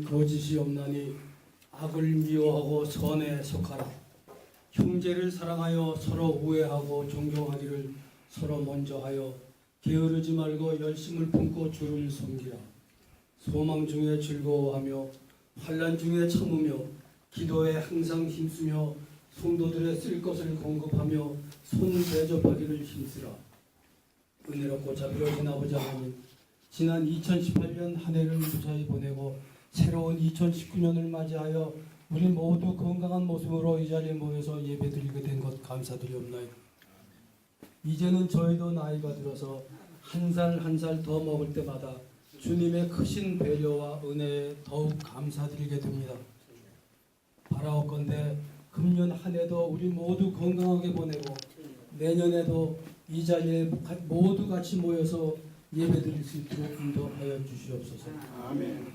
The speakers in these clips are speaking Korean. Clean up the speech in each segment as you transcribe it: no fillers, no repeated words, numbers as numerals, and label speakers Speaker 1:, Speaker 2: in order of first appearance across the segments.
Speaker 1: 거짓이 없나니 악을 미워하고 선에 속하라. 형제를 사랑하여 서로 우애하고 존경하기를 서로 먼저 하여 게으르지 말고 열심을 품고 주를 섬기라. 소망 중에 즐거워하며 환난 중에 참으며 기도에 항상 힘쓰며 성도들의 쓸 것을 공급하며 손 대접하기를 힘쓰라. 은혜롭고 자비로우신 아버지 하나님, 지난 2018년 한 해를 무사히 보내고 새로운 2019년을 맞이하여 우리 모두 건강한 모습으로 이 자리에 모여서 예배드리게 된 것 감사드리옵나이다. 이제는 저희도 나이가 들어서 한 살 한 살 더 먹을 때마다 주님의 크신 배려와 은혜에 더욱 감사드리게 됩니다. 바라옵건대 금년 한 해도 우리 모두 건강하게 보내고 내년에도 이 자리에 모두 같이 모여서 예배드릴 수 있도록 인도하여 주시옵소서.
Speaker 2: 아멘.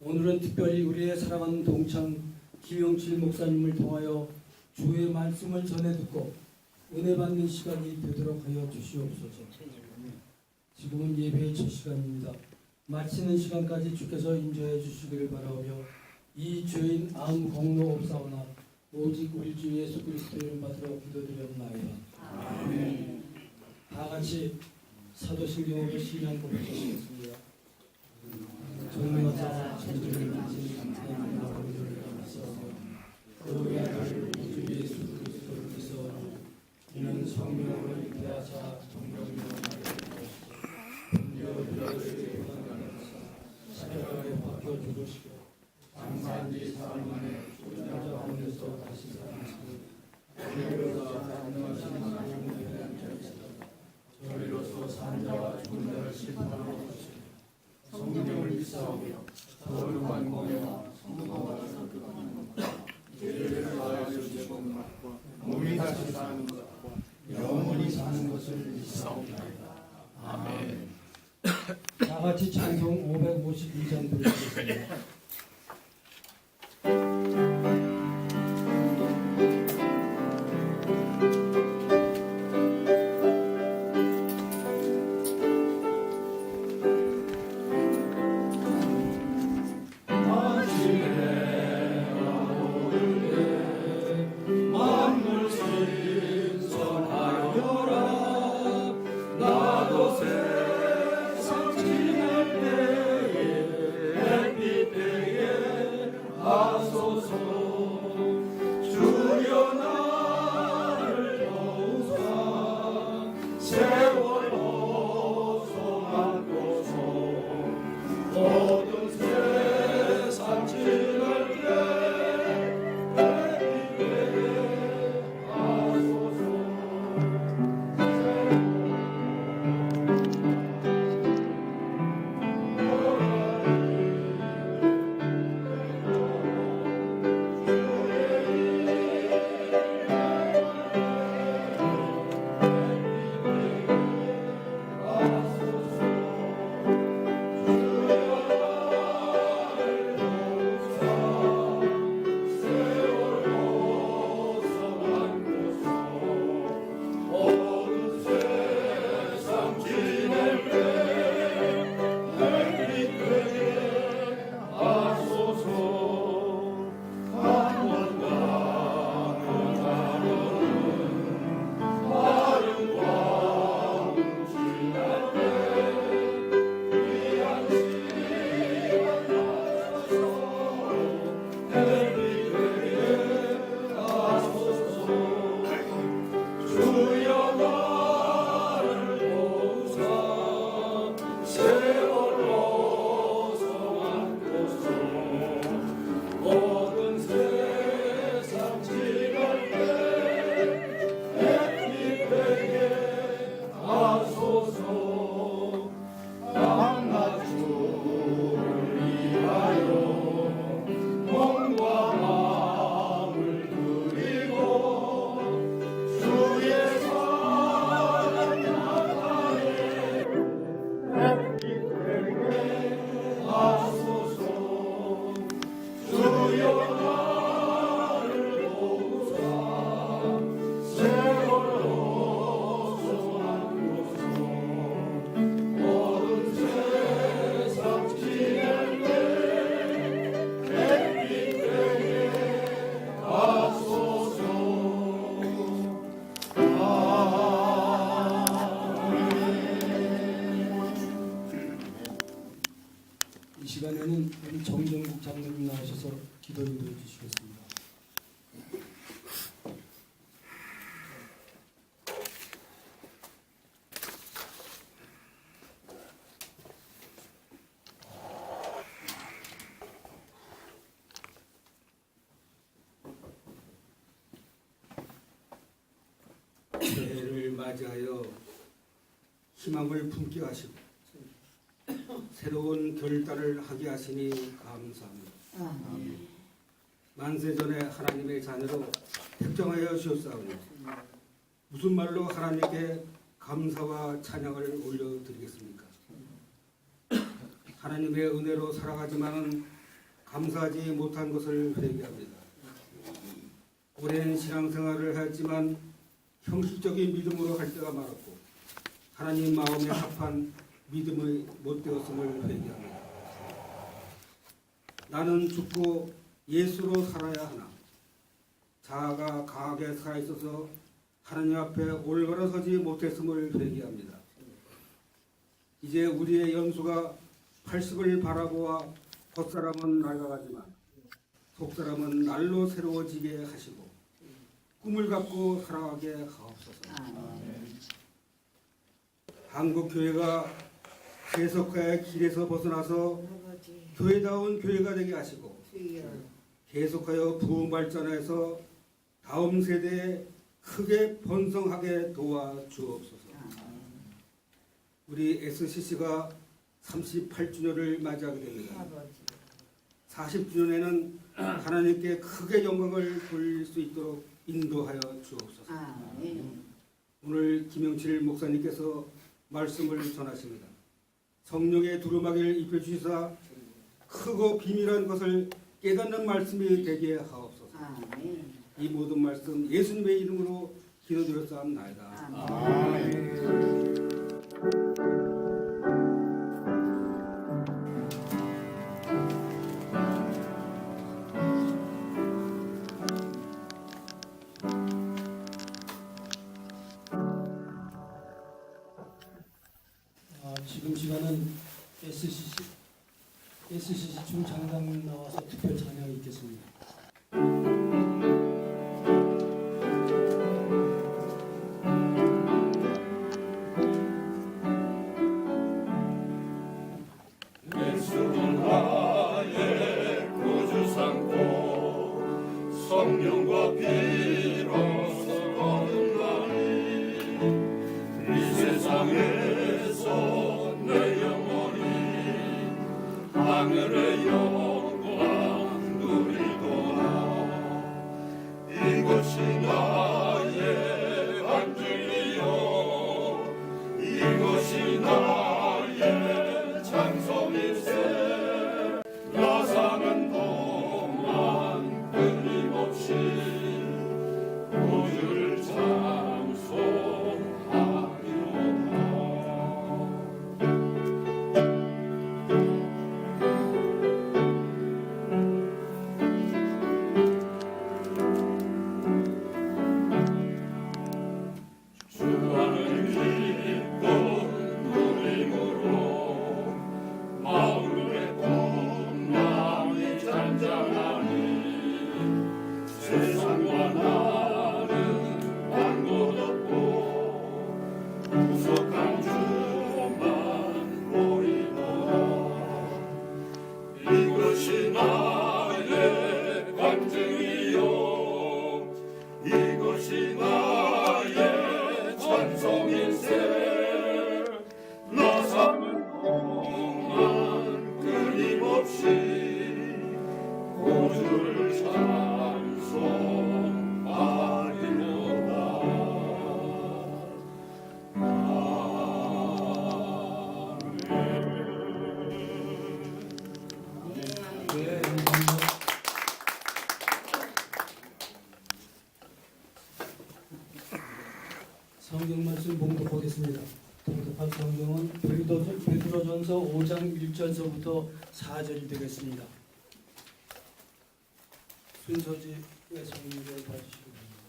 Speaker 1: 오늘은 특별히 우리의 사랑하는 동창 김영칠 목사님을 통하여 주의 말씀을 전해 듣고 은혜 받는 시간이 되도록 하여 주시옵소서. 지금은 예배의 첫 시간입니다. 마치는 시간까지 주께서 인도해 주시기를 바라오며 이 죄인 아무 공로 없사오나 오직 우리 주 예수 그리스도의 이름 받들어 기도드렸나이다.
Speaker 2: 아멘.
Speaker 1: 다 같이 사도신경으로 시냥 고백하시겠습니다. 전능하사 천지를 만진 감사하는 아버지를 감사하며 그 아들 우주 예수 그리스도를 믿사오니 이는 성령으로 잉태하사 동정녀 마리아를 사랑하사 바뀌어 죽으시고 장사한 지 사흘 만에 죽은 자 가운데서 다시 살아나시고 그리로서 가능하신 하나님의 대한 자이시다. 저리로서 산 자와 죽은 자를 심판하러 오시고 성령을 믿사오며 거룩한 공예와 성도와 섞어가는 것과 죄를 사하여 주시는 것과 몸이 다시 사는 것과 영원히 사는 것을 믿사옵나이다. 아멘. 다 같이 찬송 552장 부르겠습니다.
Speaker 2: 아침에
Speaker 1: 주셔서 기도 인도해 주시겠습니다.
Speaker 2: 새해를 맞이하여 희망을 품게 하시고 새로운 결단을 하게 하시니 감사합니다. 만세전에 하나님의 자녀로 택정하여 주셨사오니 무슨 말로 하나님께 감사와 찬양을 올려드리겠습니까? 하나님의 은혜로 살아가지만은 감사하지 못한 것을 회개합니다. 오랜 신앙생활을 하였지만 형식적인 믿음으로 할 때가 많았고 하나님 마음에 합한 믿음이 못 되었음을 회개합니다. 나는 죽고 예수로 살아야 하나 자아가 강하게 살아있어서 하나님 앞에 올바로 서지 못했음을 회개합니다. 이제 우리의 연수가 80을 바라보아 겉사람은 낡아가지만 속사람은 날로 새로워지게 하시고 꿈을 갖고 살아가게 하옵소서. 한국 교회가 계속화의 길에서 벗어나서 교회다운 교회가 되게 하시고 계속하여 부흥 발전해서 다음 세대에 크게 번성하게 도와주옵소서. 우리 SCC가 38주년을 맞이하게 됩니다. 40주년에는 하나님께 크게 영광을 돌릴 수 있도록 인도하여 주옵소서. 오늘 김영칠 목사님께서 말씀을 전하십니다. 성령의 두루마기를 입혀주시사 크고 비밀한 것을 깨닫는 말씀이 되게 하옵소서. 이 모든 말씀 예수님의 이름으로 기도드렸사옵나이다.
Speaker 1: 지금 시간은 SCC 중장당 나와서 특별 찬양이 있겠습니다.
Speaker 3: 예수는 나의 구주 삼고 성령과 비로소 거듭나니 이 세상에서 내 영혼이 하늘의 영광 누리도다. 이것이 나의 반증이요 이것이 나의 찬송일세. 나 사는 동안 끊임없이 구주를 찬송하리로다. 주 안은 기쁨 누림으로 마음의 풍랑이 잔잔하니 세상과 나는 딴곳 없고 구속한 주만 보이노라. 이것이 나의 간증이요 이것이 나의 찬송일세. 나 사는 동안 끊임없이 구주를 찬송하리로다.
Speaker 1: 성경 말씀 봉독하겠습니다. 봉독할 성경은 베드로전서 5장 1절서부터 4절이 되겠습니다. 순서지의 성경을 봐주시기 바랍니다.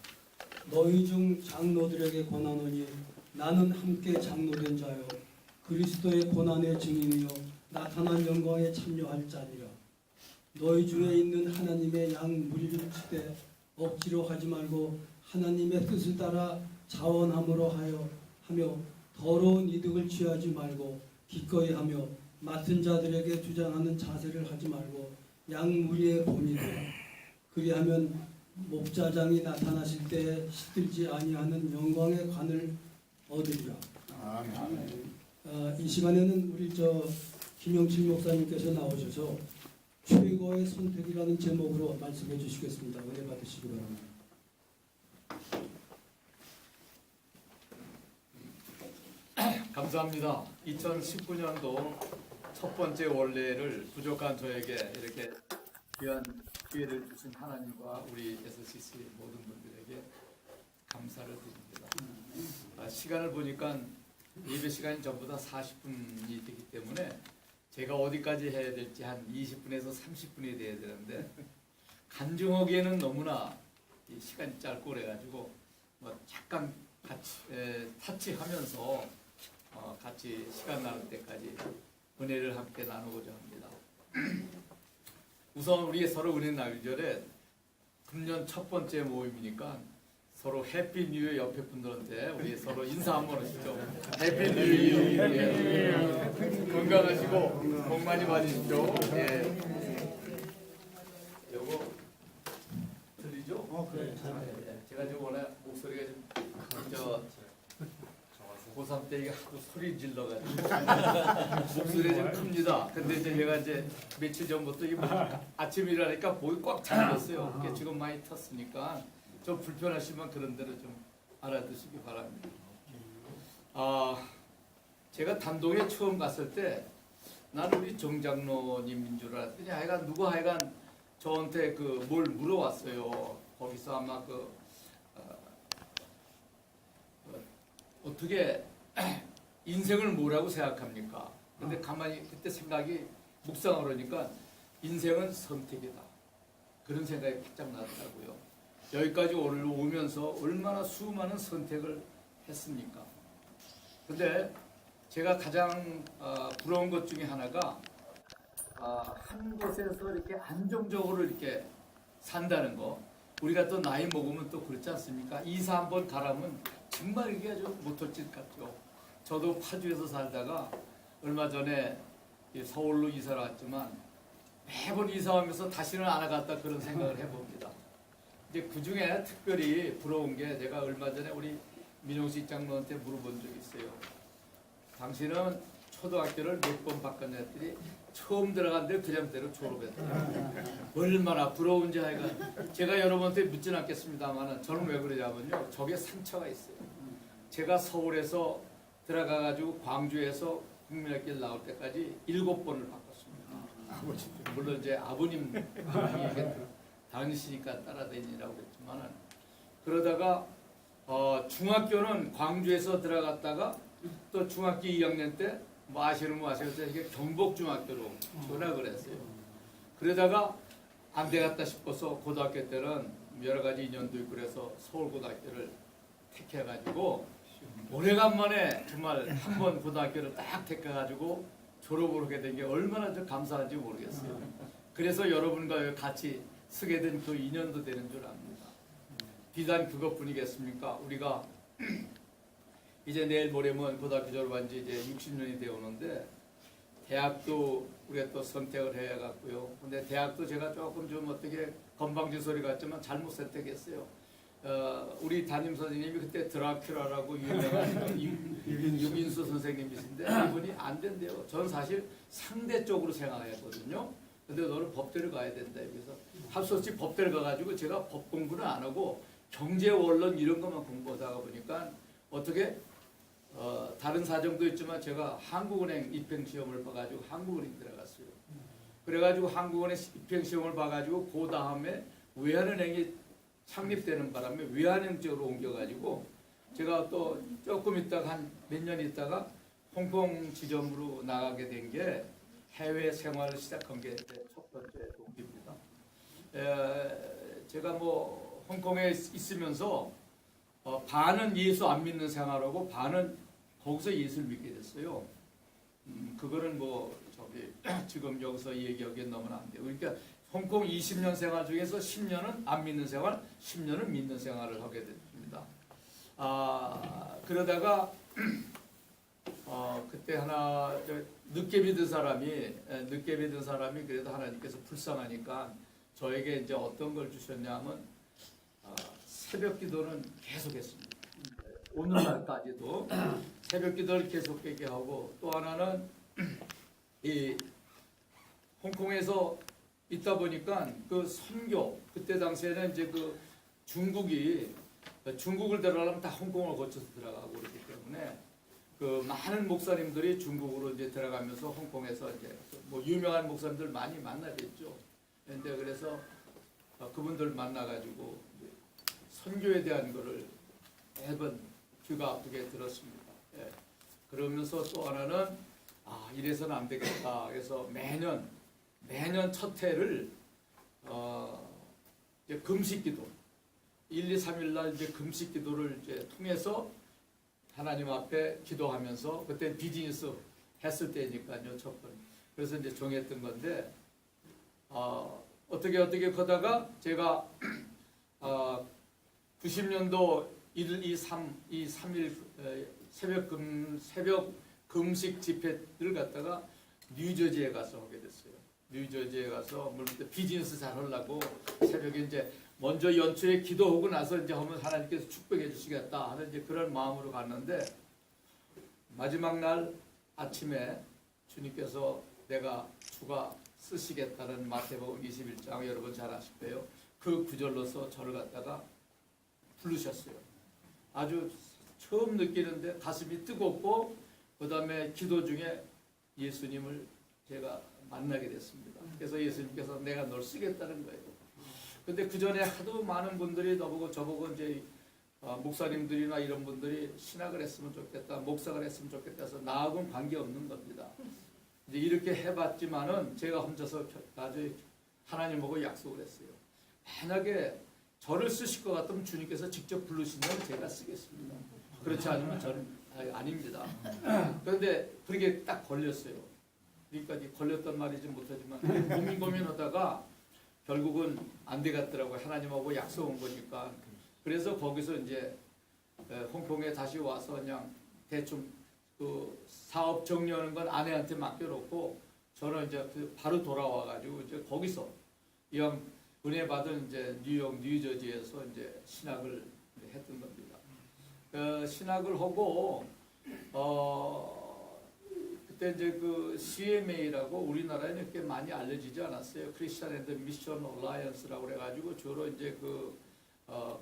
Speaker 1: 너희 중 장로들에게 권하노니 나는 함께 장로된 자요 그리스도의 고난의 증인이요 나타난 영광에 참여할 자니라. 너희 중에 있는 하나님의 양 무리를 치되 억지로 하지 말고 하나님의 뜻을 따라 자원함으로 하며 더러운 이득을 취하지 말고 기꺼이 하며 맡은 자들에게 주장하는 자세를 하지 말고 양 무리의 본이라. 그리하면 목자장이 나타나실 때 시들지 아니하는 영광의 관을 얻으리라. 이 시간에는 우리 김영칠 목사님께서 나오셔서 최고의 선택이라는 제목으로 말씀해 주시겠습니다. 은혜 받으시기 바랍니다.
Speaker 4: 감사합니다. 2019년도 첫 번째 원래를 부족한 저에게 이렇게 귀한 기회를 주신 하나님과 우리 SCC 모든 분들에게 감사를 드립니다. 시간을 보니까 예배 시간이 전부 다 40분이 되기 때문에 제가 어디까지 해야 될지 한 20분에서 30분이 돼야 되는데 간증하기에는 너무나 이 시간이 짧고 그래가지고 뭐 잠깐 같이 타치하면서 같이 시간 나눌 때까지 은혜를 함께 나누고자 합니다. 우선 우리 서로 은혜 나누절에 금년 첫 번째 모임이니까 서로 해피 뉴 이어 옆에 분들한테 우리 서로 인사 한번 하시죠. 해피 뉴 이어. 예. 건강하시고 복 많이 받으십시오. 예. 요거 들리죠?
Speaker 1: 그래.
Speaker 4: 제가 지금 원래 목소리가 좀 고3 때 이게 하도 소리 질러가지고 목소리가 좀 큽니다. 근데 이제 제가 이제 며칠 전부터 이게 아침 일하니까 목이 꽉 잠겼어요. 이게 지금 많이 탔으니까 좀 불편하시면 그런 대로 좀 알아두시기 바랍니다. 제가 단동에 처음 갔을 때 나는 우리 정장로님인 줄 알았더니 하여간 저한테 뭘 물어왔어요. 거기서 아마 어떻게 인생을 뭐라고 생각합니까? 근데 가만히 그때 생각이 묵상을 하니까 인생은 선택이다. 그런 생각이 바짝 나더라고요. 여기까지 오면서 얼마나 수많은 선택을 했습니까? 근데 제가 가장 부러운 것 중에 하나가 한 곳에서 이렇게 안정적으로 이렇게 산다는 거. 우리가 또 나이 먹으면 또 그렇지 않습니까? 이사 한번 가라면 정말 이게 아주 못할 짓 같죠. 저도 파주에서 살다가 얼마 전에 서울로 이사를 왔지만 매번 이사하면서 다시는 안 와갔다 그런 생각을 해봅니다. 이제 그 중에 특별히 부러운 게 제가 얼마 전에 우리 민용식 장로한테 물어본 적이 있어요. 당신은 초등학교를 몇 번 바꿨냐 했더니 처음 들어간데 그냥대로 졸업했다. 얼마나 부러운지 하여간 제가 여러분한테 묻진 않겠습니다만 저는 왜 그러냐면요. 저게 상처가 있어요. 제가 서울에서 들어가가지고 광주에서 국민학교를 나올 때까지 7번을 바꿨습니다. 물론 이제 아버님 당신이니까 따라다니라고 그랬지만 그러다가 중학교는 광주에서 들어갔다가 또 중학교 2학년 때 뭐 아시는 분 아시겠어요? 이게 경복중학교로 전학을 했어요. 그러다가 안 되겠다 싶어서 고등학교 때는 여러 가지 인연도 있고 그래서 서울고등학교를 택해가지고 오래간만에 정말 한 번 고등학교를 딱 택해가지고 졸업을 하게 된 게 얼마나 좀 감사한지 모르겠어요. 그래서 여러분과 같이 쓰게 된 그 인연도 되는 줄 압니다. 비단 그것뿐이겠습니까? 우리가 이제 내일 모레면 고등학교 졸업한 지 이제 60년이 되어오는데 대학도 우리가 또 선택을 해야겠고요. 근데 대학도 제가 조금 좀 어떻게 건방진 소리 같지만 잘못 선택했어요. 우리 담임 선생님이 그때 드라큘라라고 유명한 유민수 선생님이신데 이분이 안 된대요. 저는 사실 상대적으로 생각했거든요. 근데 너는 법대로 가야 된다. 그래서 할 수 없이 법대로 가가지고 제가 법 공부는 안 하고 경제 원론 이런 것만 공부하다가 보니까 어떻게 다른 사정도 있지만 제가 한국은행 입행시험을 봐가지고 한국은행 들어갔어요. 그래가지고 한국은행 입행시험을 봐가지고 그 다음에 외환은행이 창립되는 바람에 외환은행 쪽으로 옮겨가지고 제가 또 조금 있다가 한 몇 년 있다가 홍콩 지점으로 나가게 된 게 해외 생활을 시작한 게 첫 번째 동기입니다. 제가 뭐 홍콩에 있으면서 반은 예수 안 믿는 생활하고 반은 거기서 예수를 믿게 됐어요. 그거는 뭐 지금 여기서 얘기하기엔 너무나 안 돼요. 그러니까 홍콩 20년 생활 중에서 10년은 안 믿는 생활, 10년은 믿는 생활을 하게 됩니다. 그러다가 그때 하나 늦게 믿은 사람이 그래도 하나님께서 불쌍하니까 저에게 이제 어떤 걸 주셨냐면 새벽 기도는 계속했습니다. 오늘날까지도 새벽 기도를 계속하게 하고, 또 하나는 이 홍콩에서 있다 보니까 그 선교, 그때 당시에는 이제 그 중국을 들어가려면 다 홍콩을 거쳐서 들어가고 그렇기 때문에 그 많은 목사님들이 중국으로 이제 들어가면서 홍콩에서 이제 뭐 유명한 목사님들 많이 만나겠죠. 근데 그래서 그분들 만나가지고 선교에 대한 거를 매번 귀가 아프게 들었습니다. 예. 그러면서 또 하나는 이래서는 안 되겠다. 그래서 매년 첫 해를 이제 금식기도 1, 2, 3일 날 이제 금식기도를 이제 통해서 하나님 앞에 기도하면서, 그때 비즈니스 했을 때니까요, 첫 번. 그래서 이제 정했던 건데 어떻게 하다가 제가 90년도 1, 2, 3일 새벽 금식 집회를 갖다가 뉴저지에 가서 하게 됐어요. 뉴저지에 가서 물론 비즈니스 잘 하려고 새벽에 이제 먼저 연초에 기도하고 나서 이제 하면 하나님께서 축복해 주시겠다 하는 이제 그런 마음으로 갔는데, 마지막 날 아침에 주님께서 내가 주가 쓰시겠다는 마태복음 21장 여러분 잘 아실 거예요. 그 구절로서 저를 갖다가 부르셨어요. 아주 처음 느끼는데 가슴이 뜨겁고, 그 다음에 기도 중에 예수님을 제가 만나게 됐습니다. 그래서 예수님께서 내가 널 쓰겠다는 거예요. 근데 그 전에 하도 많은 분들이 저보고 이제 목사님들이나 이런 분들이 신학을 했으면 좋겠다, 목사를 했으면 좋겠다 해서 나하고는 관계 없는 겁니다. 이제 이렇게 해봤지만은 제가 혼자서 아주 하나님하고 약속을 했어요. 만약에 저를 쓰실 것 같으면 주님께서 직접 부르시면 제가 쓰겠습니다. 그렇지 않으면 저는 아닙니다. 그런데 그렇게 딱 걸렸어요. 그러니까 걸렸단 말이지 못하지만 고민하다가 결국은 안 되겠더라고요. 하나님하고 약속 온 거니까. 그래서 거기서 이제 홍콩에 다시 와서 그냥 대충 그 사업 정리하는 건 아내한테 맡겨놓고 저는 이제 바로 돌아와가지고 이제 거기서 이왕 은혜 받은 이제 뉴욕, 뉴저지에서 이제 신학을 했던 겁니다. 신학을 하고 그때 이제 그 CMA라고 우리나라에는 이렇게 많이 알려지지 않았어요. 크리스천 앤드 미션 얼라이언스라고 그래가지고 주로 이제 그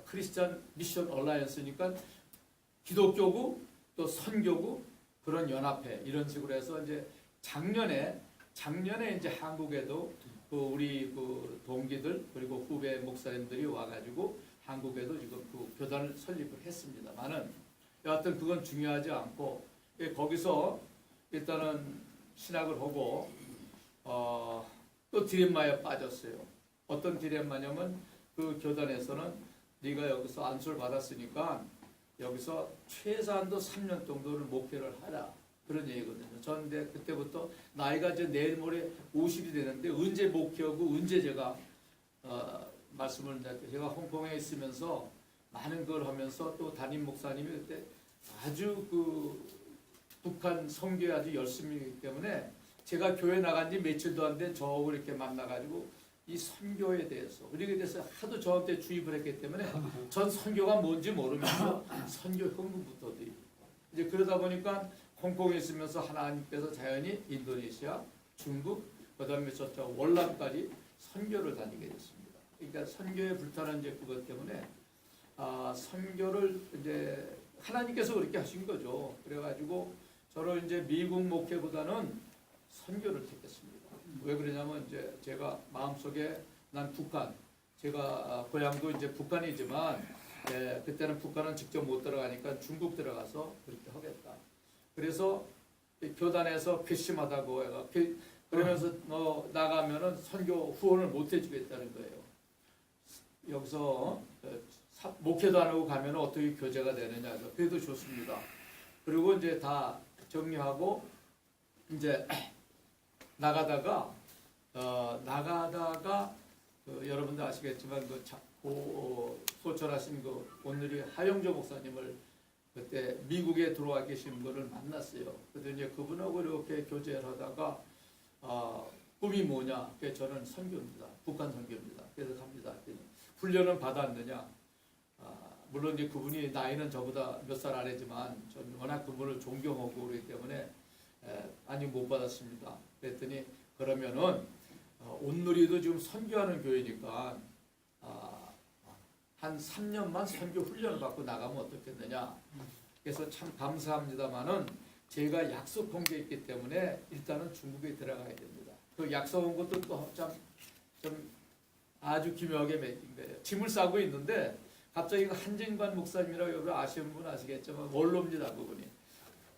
Speaker 4: 크리스천 미션 얼라이언스니까 기독교고 또 선교고 그런 연합회 이런 식으로 해서 이제 작년에 이제 한국에도 그 우리 그 동기들 그리고 후배 목사님들이 와가지고 한국에도 지금 그 교단을 설립을 했습니다만은 여하튼 그건 중요하지 않고 거기서 일단은 신학을 하고 또 디렘마에 빠졌어요. 어떤 디렘마냐면 그 교단에서는 네가 여기서 안수를 받았으니까 여기서 최소한도 3년 정도를 목회를 하라 그런 얘기거든요. 저는 그때부터 나이가 이제 내일 모레 50이 되는데 언제 목회하고 언제 제가 말씀을 제가 홍콩에 있으면서 많은 걸 하면서 또 담임 목사님이 그때 아주 그 북한 선교에 아주 열심히 하기 때문에 제가 교회 나간 지 며칠도 안 된 저하고 이렇게 만나가지고 이 선교에 대해서 우리에 대해서 하도 저한테 주입을 했기 때문에 전 선교가 뭔지 모르면서 선교 헌금부터 드리고 이제 그러다 보니까 홍콩에 있으면서 하나님께서 자연히 인도네시아, 중국, 그다음에 저쪽 월남까지 선교를 다니게 됐습니다. 그러니까 선교에 불타는 이제 그것 때문에 선교를 이제 하나님께서 그렇게 하신 거죠. 그래가지고 저를 이제 미국 목회보다는 선교를 택했습니다. 왜 그러냐면 이제 제가 마음속에 난 북한, 제가 고향도 이제 북한이지만 그때는 북한은 직접 못 들어가니까 중국 들어가서 그렇게 하겠다. 그래서 교단에서 괘씸하다고 해가 그러면서 너 나가면은 선교 후원을 못 해주겠다는 거예요. 여기서 목회도 안 하고 가면 어떻게 교제가 되느냐. 그래도 좋습니다. 그리고 이제 다 정리하고 이제 나가다가 여러분도 아시겠지만 소천하신 그 온누리 하영조 목사님을 그때 미국에 들어와 계신 분을 만났어요. 그래서 이제 그분하고 이렇게 교제를 하다가 꿈이 뭐냐? 저는 선교입니다. 북한 선교입니다. 그래서 갑니다. 훈련은 받았느냐? 물론 이제 그분이 나이는 저보다 몇 살 아래지만 저는 워낙 그분을 존경하고 그렇기 때문에 아니 못 받았습니다. 그랬더니 그러면은 온누리도 지금 선교하는 교회니까 한 3년만 선교 훈련을 받고 나가면 어떻겠느냐. 그래서 참 감사합니다만은 제가 약속한 게 있기 때문에 일단은 중국에 들어가야 됩니다. 그 약속한 것도 또 좀 아주 기묘하게 맺힌 거예요. 짐을 싸고 있는데 갑자기 한진관 목사님이라고 여러분 아시는 분 아시겠지만 원로입니다. 그분이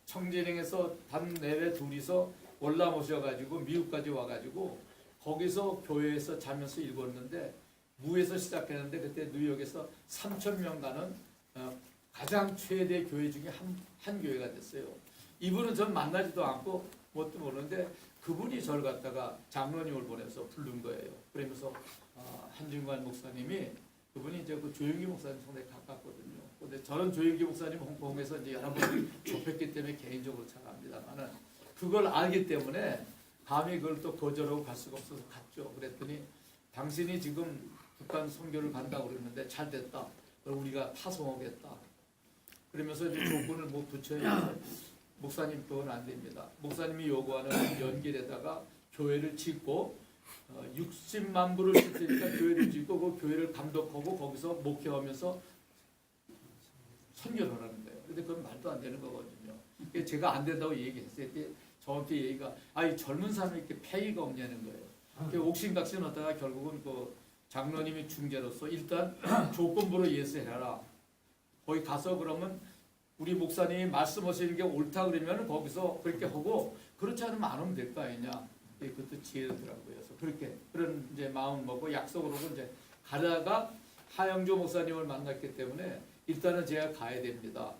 Speaker 4: 청진행에서 단 내외 둘이서 올라오셔가지고 미국까지 와가지고 거기서 교회에서 자면서 읽었는데 무에서 시작했는데 그때 뉴욕에서 3,000명 가는 가장 최대 교회 중에 한 교회가 됐어요. 이분은 전 만나지도 않고 뭣도 모르는데 그분이 저를 갖다가 장로님을 보내서 부른 거예요. 그러면서 한진관 목사님이 그분이 이제 그 조영기 목사님 상당히 가깝거든요. 근데 저는 조영기 목사님 홍콩에서 이제 여러 번 접했기 때문에 개인적으로 잘 압니다만은 그걸 알기 때문에 감히 그걸 또 거절하고 갈 수가 없어서 갔죠. 그랬더니 당신이 지금 북한 선교를 간다고 그랬는데 잘 됐다. 그럼 우리가 파송하겠다. 그러면서 이제 조건을 못 붙여야 목사님 그건 안 됩니다. 목사님이 요구하는 연길에다가 교회를 짓고 60만 불을 쓸 테니까 교회를 짓고 그 교회를 감독하고 거기서 목회하면서 선교를 하라는 거예요. 근데 그건 말도 안 되는 거거든요. 제가 안 된다고 얘기했을 때 저한테 얘기가 이 젊은 사람이 이렇게 패기가 없냐는 거예요. 옥신각신 하다가 결국은 그 장로님이 중재로서 일단 조건부로 예수해라. 거기 가서 그러면 우리 목사님이 말씀하시는 게 옳다 그러면 거기서 그렇게 하고 그렇지 않으면 안 오면 될 거 아니냐. 그것도 지혜더라고요. 그래서 그렇게 그런 이제 마음 먹고 약속을 하고 이제 가다가 하영조 목사님을 만났기 때문에 일단은 제가 가야 됩니다.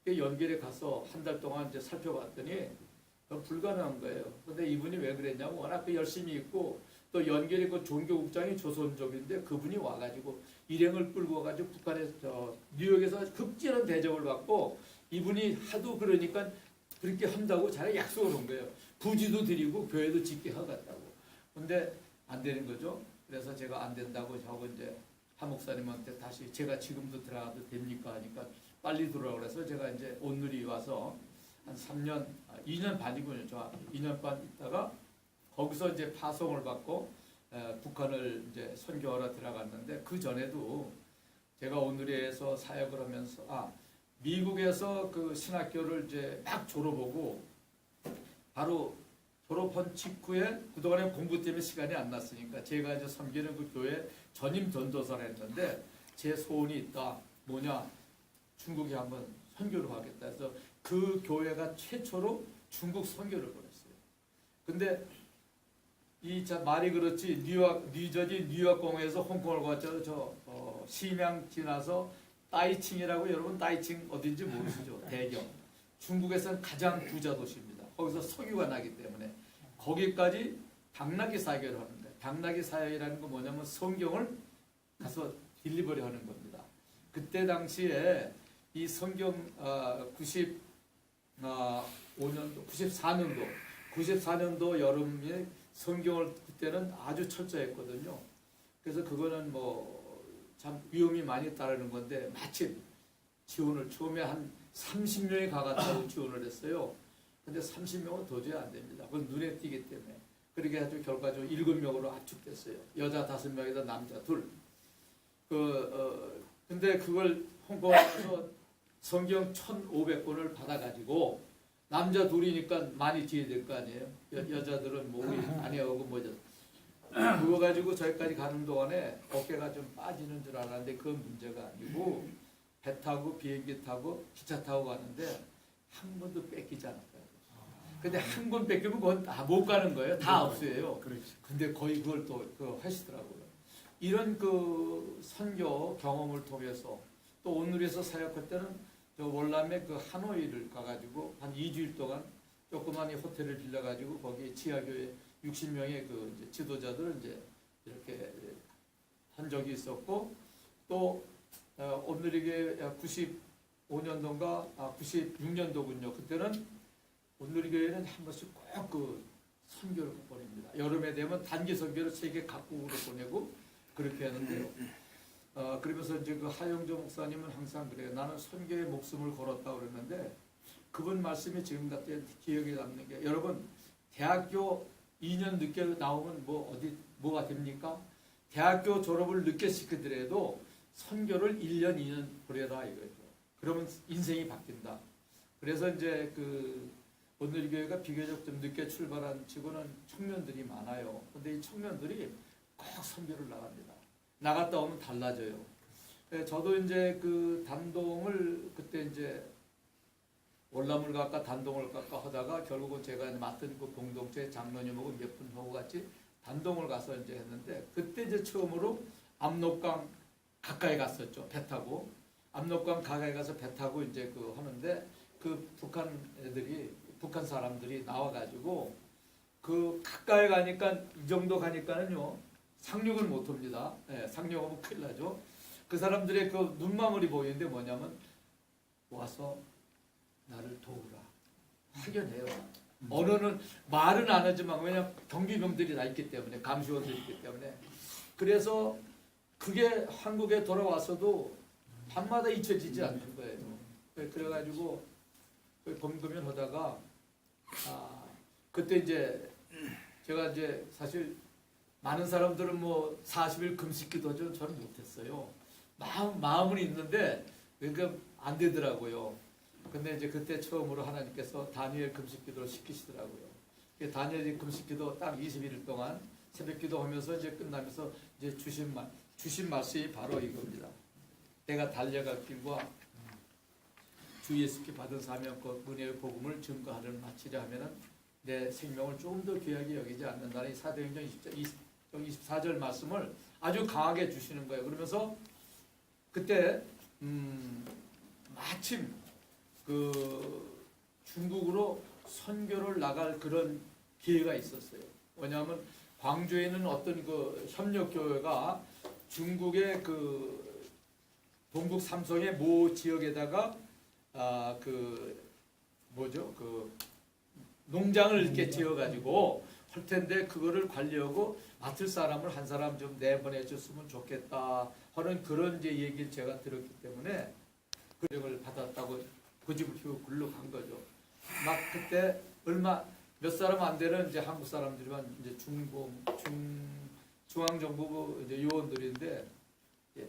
Speaker 4: 연결에 가서 한 달 동안 이제 살펴봤더니 불가능한 거예요. 근데 이분이 왜 그랬냐면 워낙 그 열심히 있고 또 연결에 그 종교국장이 조선족인데 그분이 와가지고 일행을 끌고 와가지고 북한에서 뉴욕에서 극진한 대접을 받고 이분이 하도 그러니까 그렇게 한다고 자기가 약속을 한 거예요. 부지도 드리고 교회도 짓게 하겠다고. 근데 안 되는 거죠. 그래서 제가 안 된다고 하고 이제 한 목사님한테 다시 제가 지금도 들어가도 됩니까 하니까 빨리 들어오라고 해서 제가 이제 온누리 와서 한 3년, 2년 반이군요. 저 2년 반 있다가 거기서 이제 파송을 받고 북한을 이제 선교하러 들어갔는데 그 전에도 제가 온누리에서 사역을 하면서 미국에서 그 신학교를 이제 막 졸업하고 바로 졸업한 직후에 그동안에 공부 때문에 시간이 안 났으니까 제가 이제 섬기는 그 교회 전임 전도사를 했는데 제 소원이 있다. 뭐냐? 중국에 한번 선교를 가겠다 해서 그 교회가 최초로 중국 선교를 보냈어요. 근데 말이 그렇지 뉴욕 공항에서 홍콩을 갔죠. 심양 지나서 따이칭이라고 여러분 따이칭 어딘지 모르시죠? 대경. 중국에서는 가장 부자 도시입니다. 거기서 석유가 나기 때문에 거기까지 당나귀 사역을 하는데 당나귀 사역이라는 건 뭐냐면 성경을 가서 딜리버리 하는 겁니다. 그때 당시에 이 성경 94년도 여름에 성경을 그때는 아주 철저했거든요. 그래서 그거는 참 위험이 많이 따르는 건데 마침 지원을 처음에 한 30명이 가겠다고 지원을 했어요. 근데 30명은 도저히 안 됩니다. 그건 눈에 띄기 때문에. 그렇게 해가지고 결과적으로 7명으로 압축됐어요. 여자 5명에다 남자 2. 근데 그걸 홍콩에 가서 성경 1,500권을 받아가지고 남자 2이니까 많이 지어야 될 거 아니에요. 여자들은 우리 아내하고 뭐죠. 그거 가지고 저기까지 가는 동안에 어깨가 좀 빠지는 줄 알았는데 그건 문제가 아니고 배 타고 비행기 타고 기차 타고 가는데 한 번도 뺏기지 않았어요. 근데 한 번 뺏기면 그건 다 못 가는 거예요. 다 없어요. 근데 거의 그걸 또 하시더라고요. 이런 그 선교 경험을 통해서 또 온누리에서 사역할 때는 저 월남에 그 하노이를 가가지고 한 2주일 동안 조그만 호텔을 빌려가지고 거기 지하교회 60명의 그 이제 지도자들을 이제 이렇게 한 적이 있었고 또 온누리교회 95년도인가 96년도군요. 그때는 온누리교회는 한 번씩 꼭 그 선교를 보냅니다. 여름에 되면 단기 선교를 세계 각국으로 보내고 그렇게 하는데요. 그러면서 이제 그 하영조 목사님은 항상 그래요. 나는 선교에 목숨을 걸었다 그랬는데 그분 말씀이 지금 같은 기억에 남는 게 여러분 대학교 2년 늦게 나오면 뭐가 됩니까? 대학교 졸업을 늦게 시키더라도 선교를 1년, 2년 보내라 이거죠. 그러면 인생이 바뀐다. 그래서 이제 그 온누리교회가 비교적 좀 늦게 출발한 치고는 청년들이 많아요. 근데 이 청년들이 꼭 선교를 나갑니다. 나갔다 오면 달라져요. 저도 이제 그 단동을 그때 이제 월남을 갈까 단동을 갈까 하다가 결국은 제가 맡은 그 공동체 장로님하고 몇 분 하고 같이 단동을 가서 이제 했는데 그때 이제 처음으로 압록강 가까이 갔었죠. 배 타고 압록강 가까이 가서 배 타고 이제 그 하는데 그 북한 사람들이 나와가지고 그 가까이 가니까 이 정도 가니까는요 상륙을 못 합니다. 예, 상륙하면 큰일 나죠. 그 사람들의 그 눈망울이 보이는데 뭐냐면 와서 나를 도우라 확연해요. 언어는 말은 안 하지만 왜냐 경비병들이 다 있기 때문에 감시원들이 있기 때문에 그래서 그게 한국에 돌아와서도 밤마다 잊혀지지 않는 거예요. 그래가지고 검금을 하다가 그때 이제 제가 이제 사실 많은 사람들은 뭐 40일 금식기도 하죠. 저는 못했어요. 마음은 있는데 그러니까 안 되더라고요. 근데 이제 그때 처음으로 하나님께서 다니엘 금식기도를 시키시더라고요. 다니엘 금식기도 딱 21일 동안 새벽기도 하면서 이제 끝나면서 이제 주신 말씀이 바로 이겁니다. 내가 달려갈 길과 주 예수께 받은 사명과 은혜의 복음을 증거하는 마치려 하면은 내 생명을 조금 더 귀하게 여기지 않는다는 사도행전 24절 말씀을 아주 강하게 주시는 거예요. 그러면서 그때 마침 그 중국으로 선교를 나갈 그런 기회가 있었어요. 왜냐하면 광주에는 어떤 그 협력교회가 중국의 그 동북 삼성의 모 지역에다가 그 농장을 이렇게 지어가지고 할 텐데 그거를 관리하고 맡을 사람을 한 사람 좀 내보내줬으면 좋겠다 하는 그런 이제 얘기를 제가 들었기 때문에 그력을 받았다고 고집을 피우고 글로 간 거죠. 막 그때 몇 사람 안 되는 이제 한국 사람들이만 이제 중앙정부 이제 요원들인데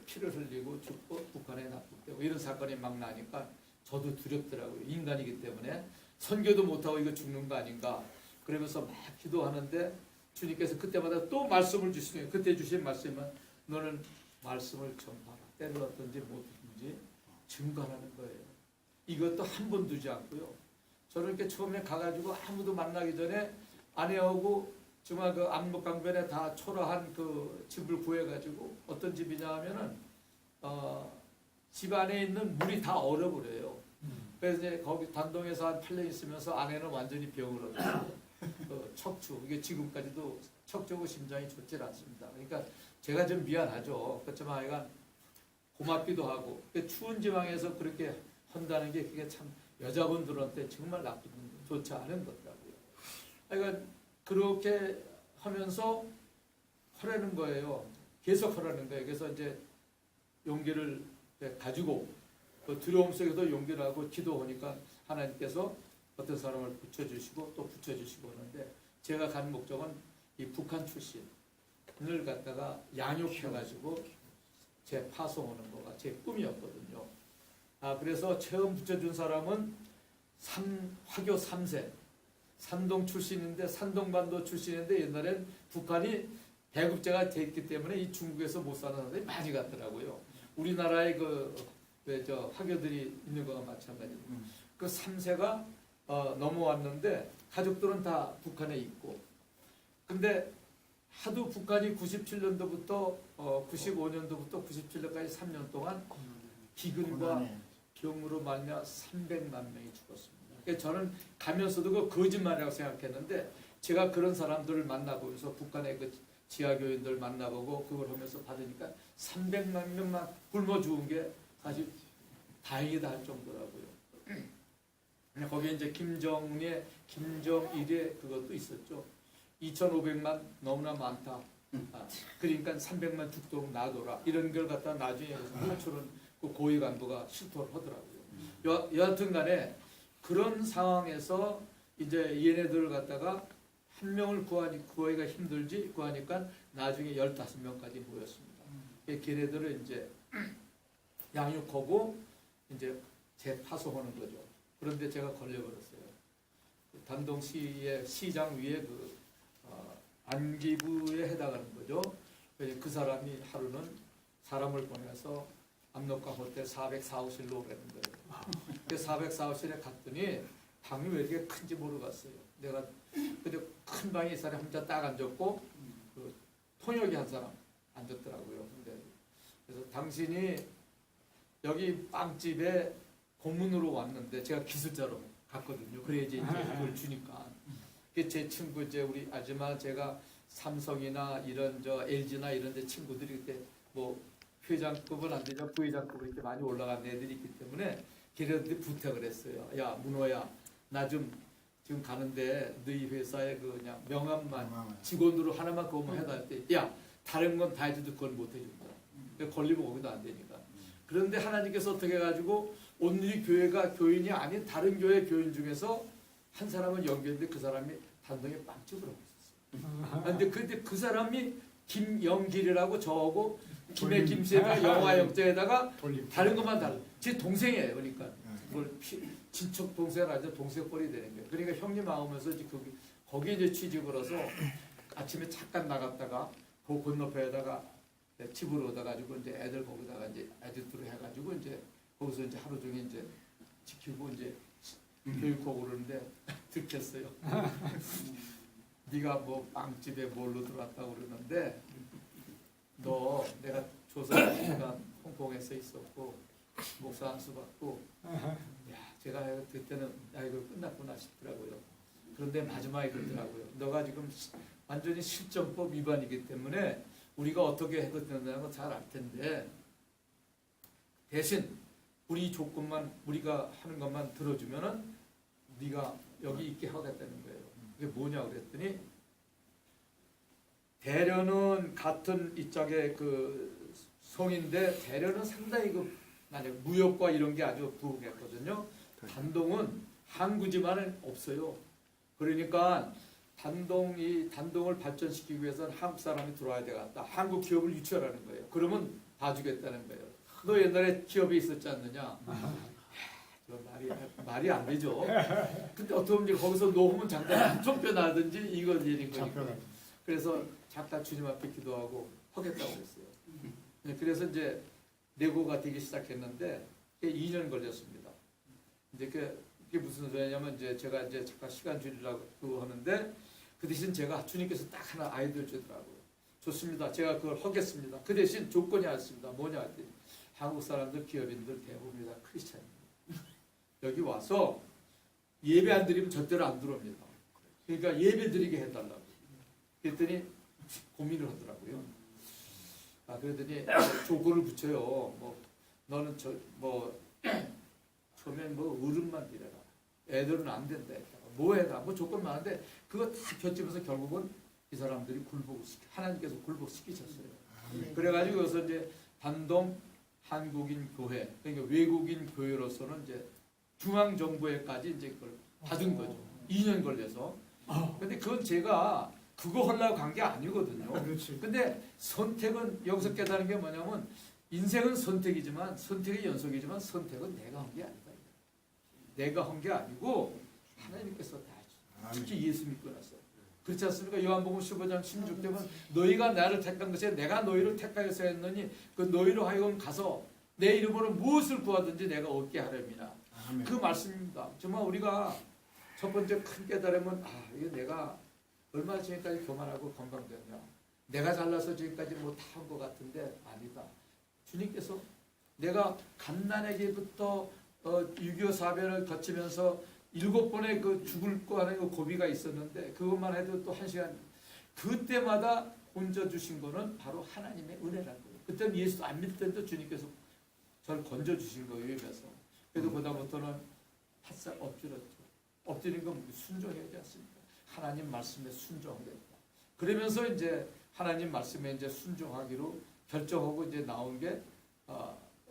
Speaker 4: 피를 흘리고 죽고 북한에 납북되고 이런 사건이 막 나니까 저도 두렵더라고요. 인간이기 때문에 선교도 못하고 이거 죽는 거 아닌가 그러면서 막 기도하는데 주님께서 그때마다 또 말씀을 주시네요. 그때 주신 말씀은 너는 말씀을 전파하라. 때를 어떤지 못든지 증거하는 거예요. 이것도 한 번 두지 않고요. 저는 이렇게 처음에 가가지고 아무도 만나기 전에 아내하고 정말 그 압록강변에 다 초라한 그 집을 구해가지고 어떤 집이냐 하면은 집 안에 있는 물이 다 얼어버려요. 그래서 이제 거기 단동에서 한 8년 있으면서 아내는 완전히 병을 얻었어요. 척추 이게 지금까지도 척추고 심장이 좋질 않습니다. 그러니까 제가 좀 미안하죠. 그렇지만 하여간 고맙기도 하고 추운 지방에서 그렇게 한다는 게 그게 참 여자분들한테 정말 나쁜 좋지 않은 거더라고요. 그러니까 그렇게 하면서 하라는 거예요. 계속 하라는 거예요. 그래서 이제 용기를 가지고 그 두려움 속에도 용기를 하고 기도하니까 하나님께서 어떤 사람을 붙여주시고 또 붙여주시고 하는데 제가 간 목적은 이 북한 출신을 갖다가 양육해가지고 제 파송하는 거가 제 꿈이었거든요. 그래서 처음 붙여준 사람은 화교 3세 산동 출신인데 산동반도 출신인데 옛날엔 북한이 대국제가 됐기 때문에 이 중국에서 못 사는 사람들이 많이 갔더라고요. 우리나라에 화교들이 있는 거와 마찬가지로 그 3세가 넘어왔는데 가족들은 다 북한에 있고 근데 하도 북한이 97년도부터 95년도부터 97년까지 3년 동안 기근과 병으로 말미암아 300만 명이 죽었습니다. 그러니까 저는 가면서도 그 거짓말이라고 생각했는데 제가 그런 사람들을 만나보면서 북한의 그 지하교인들 만나보고 그걸 하면서 받으니까 300만 명만 굶어 죽은 게 사실 다행이다 할 정도라고요. 거기에 이제 김정일의 그것도 있었죠. 2,500만 너무나 많다. 그러니까 300만 죽도록 놔둬라. 이런 걸 갖다 나중에 호출은 그 고위 간부가 실토를 하더라고요. 여하튼 간에 그런 상황에서 이제 얘네들을 갖다가 한 명을 구하기가 힘들지 구하니까 나중에 15명까지 모였습니다. 걔네들을 이제 양육하고 이제 재파송하는 거죠. 그런데 제가 걸려버렸어요. 단동시의 시장 위에 안기부에 해당하는 거죠. 그 사람이 하루는 사람을 보내서 압록강 호텔 404호실로 오라는 거예요. 그 404호실에 갔더니 방이 왜 이렇게 큰지 모르고 갔어요. 내가 근데 큰 방에 이 사람이 혼자 딱 앉았고 그 통역이 한 사람 앉았더라고요. 근데 그래서 당신이 여기 빵집에 고문으로 왔는데 제가 기술자로 갔거든요. 그래야지 이제 그걸 주니까. 제 친구 이제 우리 아줌마 제가 삼성이나 이런 LG나 이런 데 친구들이 그때 뭐 회장급은 안 되죠. 부회장급으로 이렇게 많이 올라간 애들이 있기 때문에 걔네들이 부탁을 했어요. 야 문호야 나 좀 지금 가는데 너희 회사에 그냥 명함만 직원으로 하나만 그거만 해달 때 야 다른 건 다 해줘도 그걸 못 해준다. 걸리면 거기도 안 되니까. 그런데 하나님께서 어떻게 해가지고 오늘이 교회가 교인이 아닌 다른 교회 교인 중에서 한 사람은 연결인데 그 사람이 단동에 빵집을 하고 있었어요. 근데 그 사람이 김영길이라고 저하고 김해 김씨가 영화 영자에다가 다른 것만 달라. 제 동생이에요. 그러니까 뭘 친척 동생 아니라 동생 뻘이 되는 거예요. 그러니까 형님 나오면서 이제 거기 이제 취직을 해서 아침에 잠깐 나갔다가 그 건너편에다가 집으로 오다가지고 이제 애들 거기다가 이제 애들들로 해가지고 이제 거기서 이제 하루 종일 이제 지키고 이제 교육하고 그러는데 들켰어요. 네가 뭐 빵집에 뭘로 들어왔다고 그러는데 너 내가 조사하니까 홍콩에서 있었고 목사 안수 받고 야 제가 그때는 야 이거 끝났구나 싶더라고요. 그런데 마지막에 그러더라고요. 너가 지금 완전히 실정법 위반이기 때문에 우리가 어떻게 해도 된다는 거 잘 알 텐데 대신 우리 조건만 우리가 하는 것만 들어주면은 네가 여기 있게 하겠다는 거예요. 그게 뭐냐 그랬더니 대련은 같은 이쪽에 그 성인데 대련은 상당히 만약 무역과 이런 게 아주 부흥했거든요. 단동은 항구지만은 없어요. 그러니까 단동을 발전시키기 위해서는 한국 사람이 들어와야 되겠다. 한국 기업을 유치하라는 거예요. 그러면 봐주겠다는 거예요. 너 옛날에 기업에 있었지 않느냐? 말이 안 되죠. 근데 어떻게 보면 거기서 놓으면 잠깐 쫓겨나든지 이거 일인 거니까. 그래서 잠깐 주님 앞에 기도하고 하겠다고 했어요. 그래서 이제 내고가 되기 시작했는데 2년 걸렸습니다. 이제 그게 무슨 소리냐면 이제 제가 이제 잠깐 시간 줄이라고 하는데 그 대신 제가 주님께서 딱 하나 아이디어를 주더라고요. 좋습니다. 제가 그걸 하겠습니다. 그 대신 조건이 있습니다. 뭐냐 했더니 한국 사람들 기업인들 대부분이 다 크리스찬입니다. 여기 와서 예배 안 드리면 절대로 안 들어옵니다. 그러니까 예배 드리게 해달라고. 그랬더니 고민을 하더라고요. 그랬더니 조건을 붙여요. 뭐 너는 처음엔 어른만 드려라. 애들은 안 된다. 뭐 해라. 뭐 조건 많은데 그거 다 겹치면서 결국은 이 사람들이 하나님께서 굴복시키셨어요. 그래가지고 여기서 이제 단동 한국인 교회, 그러니까 외국인 교회로서는 이제 중앙정부에까지 이제 그걸 받은 거죠. 2년 걸려서. 근데 그건 제가 그거 하려고 간 게 아니거든요. 근데 선택은 여기서 깨달은 게 뭐냐면 인생은 선택이지만 선택의 연속이지만 선택은 내가 한 게 아니다. 내가 한 게 아니고 하나님께서 다 해주셨어요. 특히 예수 믿고 나서. 그렇지 않습니까? 요한복음 15장 16절은 너희가 나를 택한 것에 내가 너희를 택하여서 했느니 그 너희로 하여금 가서 내 이름으로 무엇을 구하든지 내가 얻게 하렵니다. 그 말씀입니다. 정말 우리가 첫 번째 큰 깨달음은 이게 내가 얼마나 지금까지 교만하고 건강되었냐. 내가 잘나서 지금까지 뭐 다 한 것 같은데 아니다. 주님께서 내가 갓난아기부터 6.25 사변을 거치면서 7번의 그 죽을 거 하는 그 고비가 있었는데 그것만 해도 또 1시간 그때마다 얹어주신 거는 바로 하나님의 은혜라는 거예요. 그때는 예수 안 믿을 때도 주님께서 저를 건져주신 거예요. 그래서 그래도 그다음부터는 바싹 엎드렸죠. 엎드린 건 순종해야 되지 않습니까? 하나님 말씀에 순종하겠다. 그러면서 이제 하나님 말씀에 이제 순종하기로 결정하고 이제 나온 게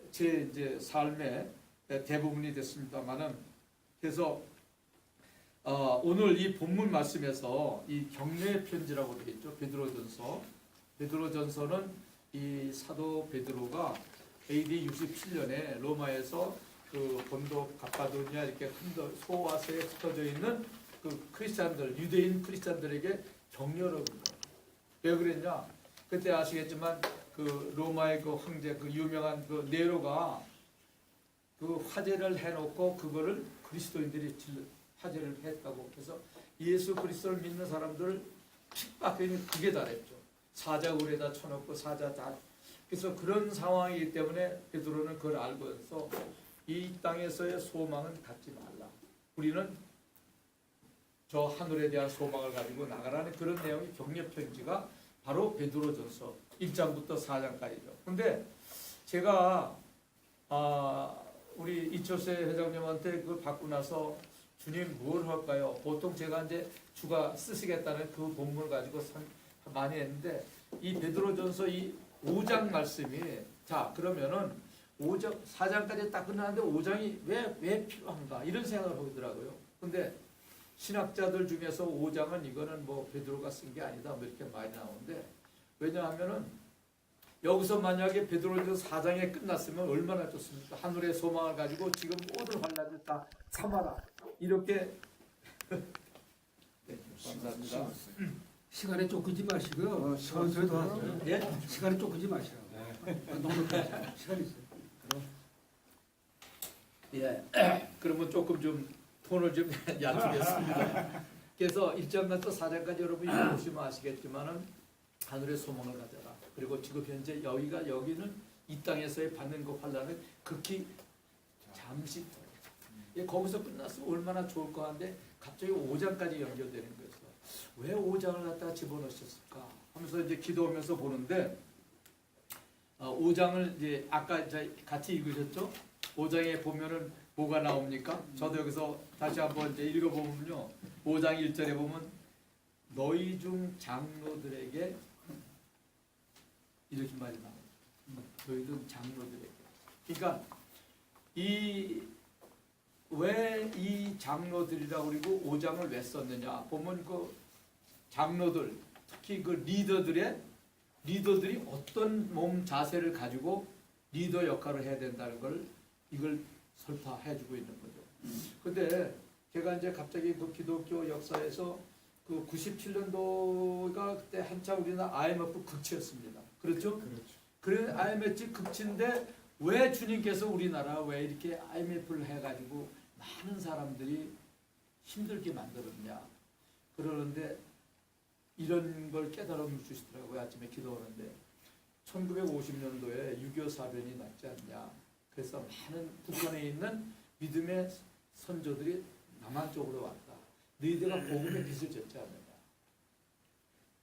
Speaker 4: 제 이제 삶의 대부분이 됐습니다만은 그래서 오늘 이 본문 말씀에서 이 격려의 편지라고 되어 있죠. 베드로전서는 이 사도 베드로가 AD 67년에 로마에서 그 본도 갑바도니아 이렇게 소아세에 흩어져 있는 그 크리스찬들, 유대인 크리스찬들에게 격려를 합니다. 왜 그랬냐? 그때 아시겠지만 그 로마의 그 황제, 그 유명한 그 네로가 그 화제를 해놓고 그거를 그리스도인들이 화제를 했다고. 그래서 예수 그리스도를 믿는 사람들을 핍박하니 그게 잘했죠. 사자굴에다 쳐놓고 사자 다. 그래서 그런 상황이기 때문에 베드로는 그걸 알고서 이 땅에서의 소망은 갖지 말라. 우리는 저 하늘에 대한 소망을 가지고 나가라는 그런 내용의 격려 편지가 바로 베드로전서 1장부터 4장까지죠. 근데 제가 우리 이철세 회장님한테 그걸 받고 나서 주님 뭘 할까요? 보통 제가 이제 주가 쓰시겠다는 그 본문을 가지고 많이 했는데 이 베드로전서 이 5장 말씀이 자 그러면은 5장 4장까지 딱 끝나는데 5장이 왜 필요한가 이런 생각을 하더라고요. 근데 신학자들 중에서 5장은 이거는 뭐 베드로가 쓴 게 아니다 뭐 이렇게 많이 나오는데 왜냐하면은 여기서 만약에 베드로전서 4장에 끝났으면 얼마나 좋습니까? 하늘의 소망을 가지고 지금 모든 환난을 다 참아라 이렇게 네, 감사합니다.
Speaker 2: 시간에 쫓기지 마시고요. 서서히 더 하세요.
Speaker 4: 예?
Speaker 2: 시간에 쫓기지 마시라고. 너무 시간 있어요.
Speaker 4: 예. 그러면 조금 좀 톤을 좀 얕추겠습니다. 그래서 1장부터 4장까지 여러분이 보시면 아시겠지만은 하늘의 소망을 가져라. 그리고 지금 현재 여기는 이 땅에서의 받는 그 환난은 극히 잠시 거기서 끝났으면 얼마나 좋을 거 한데 갑자기 5장까지 연결되는 거예요. 왜 5장을 갖다가 집어넣으셨을까 하면서 이제 기도하면서 보는데 5장을 이제 아까 같이 읽으셨죠? 5장에 보면은 뭐가 나옵니까? 저도 여기서 다시 한번 이제 읽어보면요. 5장 1절에 보면 너희 중 장로들에게 이렇게 말이 나옵니다. 너희 중 장로들에게. 그러니까 왜 이 장로들이라고 그리고 5장을 왜 썼느냐 보면 그 장로들 특히 그 리더들이 어떤 몸 자세를 가지고 리더 역할을 해야 된다는 걸 이걸 설파해주고 있는 거죠. 근데 제가 이제 갑자기 그 기독교 역사에서 그 97년도가 그때 한참 우리나라 IMF 극치였습니다. 그렇죠? 그렇죠. 그래 IMF 극치인데 왜 주님께서 우리나라 왜 이렇게 IMF를 해가지고 많은 사람들이 힘들게 만들었냐. 그러는데 이런 걸 깨달음을 주시더라고요. 아침에 기도하는데 1950년도에 6.25 사변이 났지 않냐. 그래서 많은 북한에 있는 믿음의 선조들이 남한 쪽으로 왔다. 너희들아 복음의 빚을 졌지 않느냐.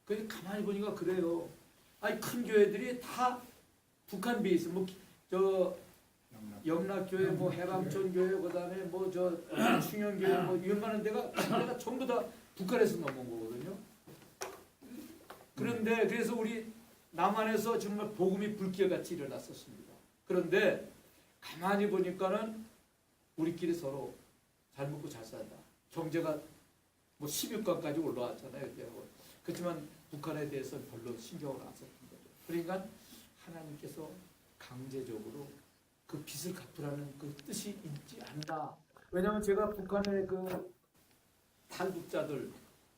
Speaker 4: 그래서 가만히 보니까 그래요. 아니 큰 교회들이 다 북한 베이스 저 영락교회 뭐 해방촌교회 그다음에 뭐 저 충영교회 뭐 웬만한 데가 전부 다 북한에서 넘어온 거거든요. 그런데 그래서 우리 남한에서 정말 복음이 불길같이 일어났었습니다. 그런데 가만히 보니까는 우리끼리 서로 잘 먹고 잘 산다. 경제가 뭐 10위권까지 올라왔잖아요. 그렇지만 북한에 대해서는 별로 신경을 안 썼던 거죠. 그러니까 하나님께서 강제적으로 그 빚을 갚으라는 그 뜻이 있지 않나. 왜냐하면 제가 북한의 그 탈북자들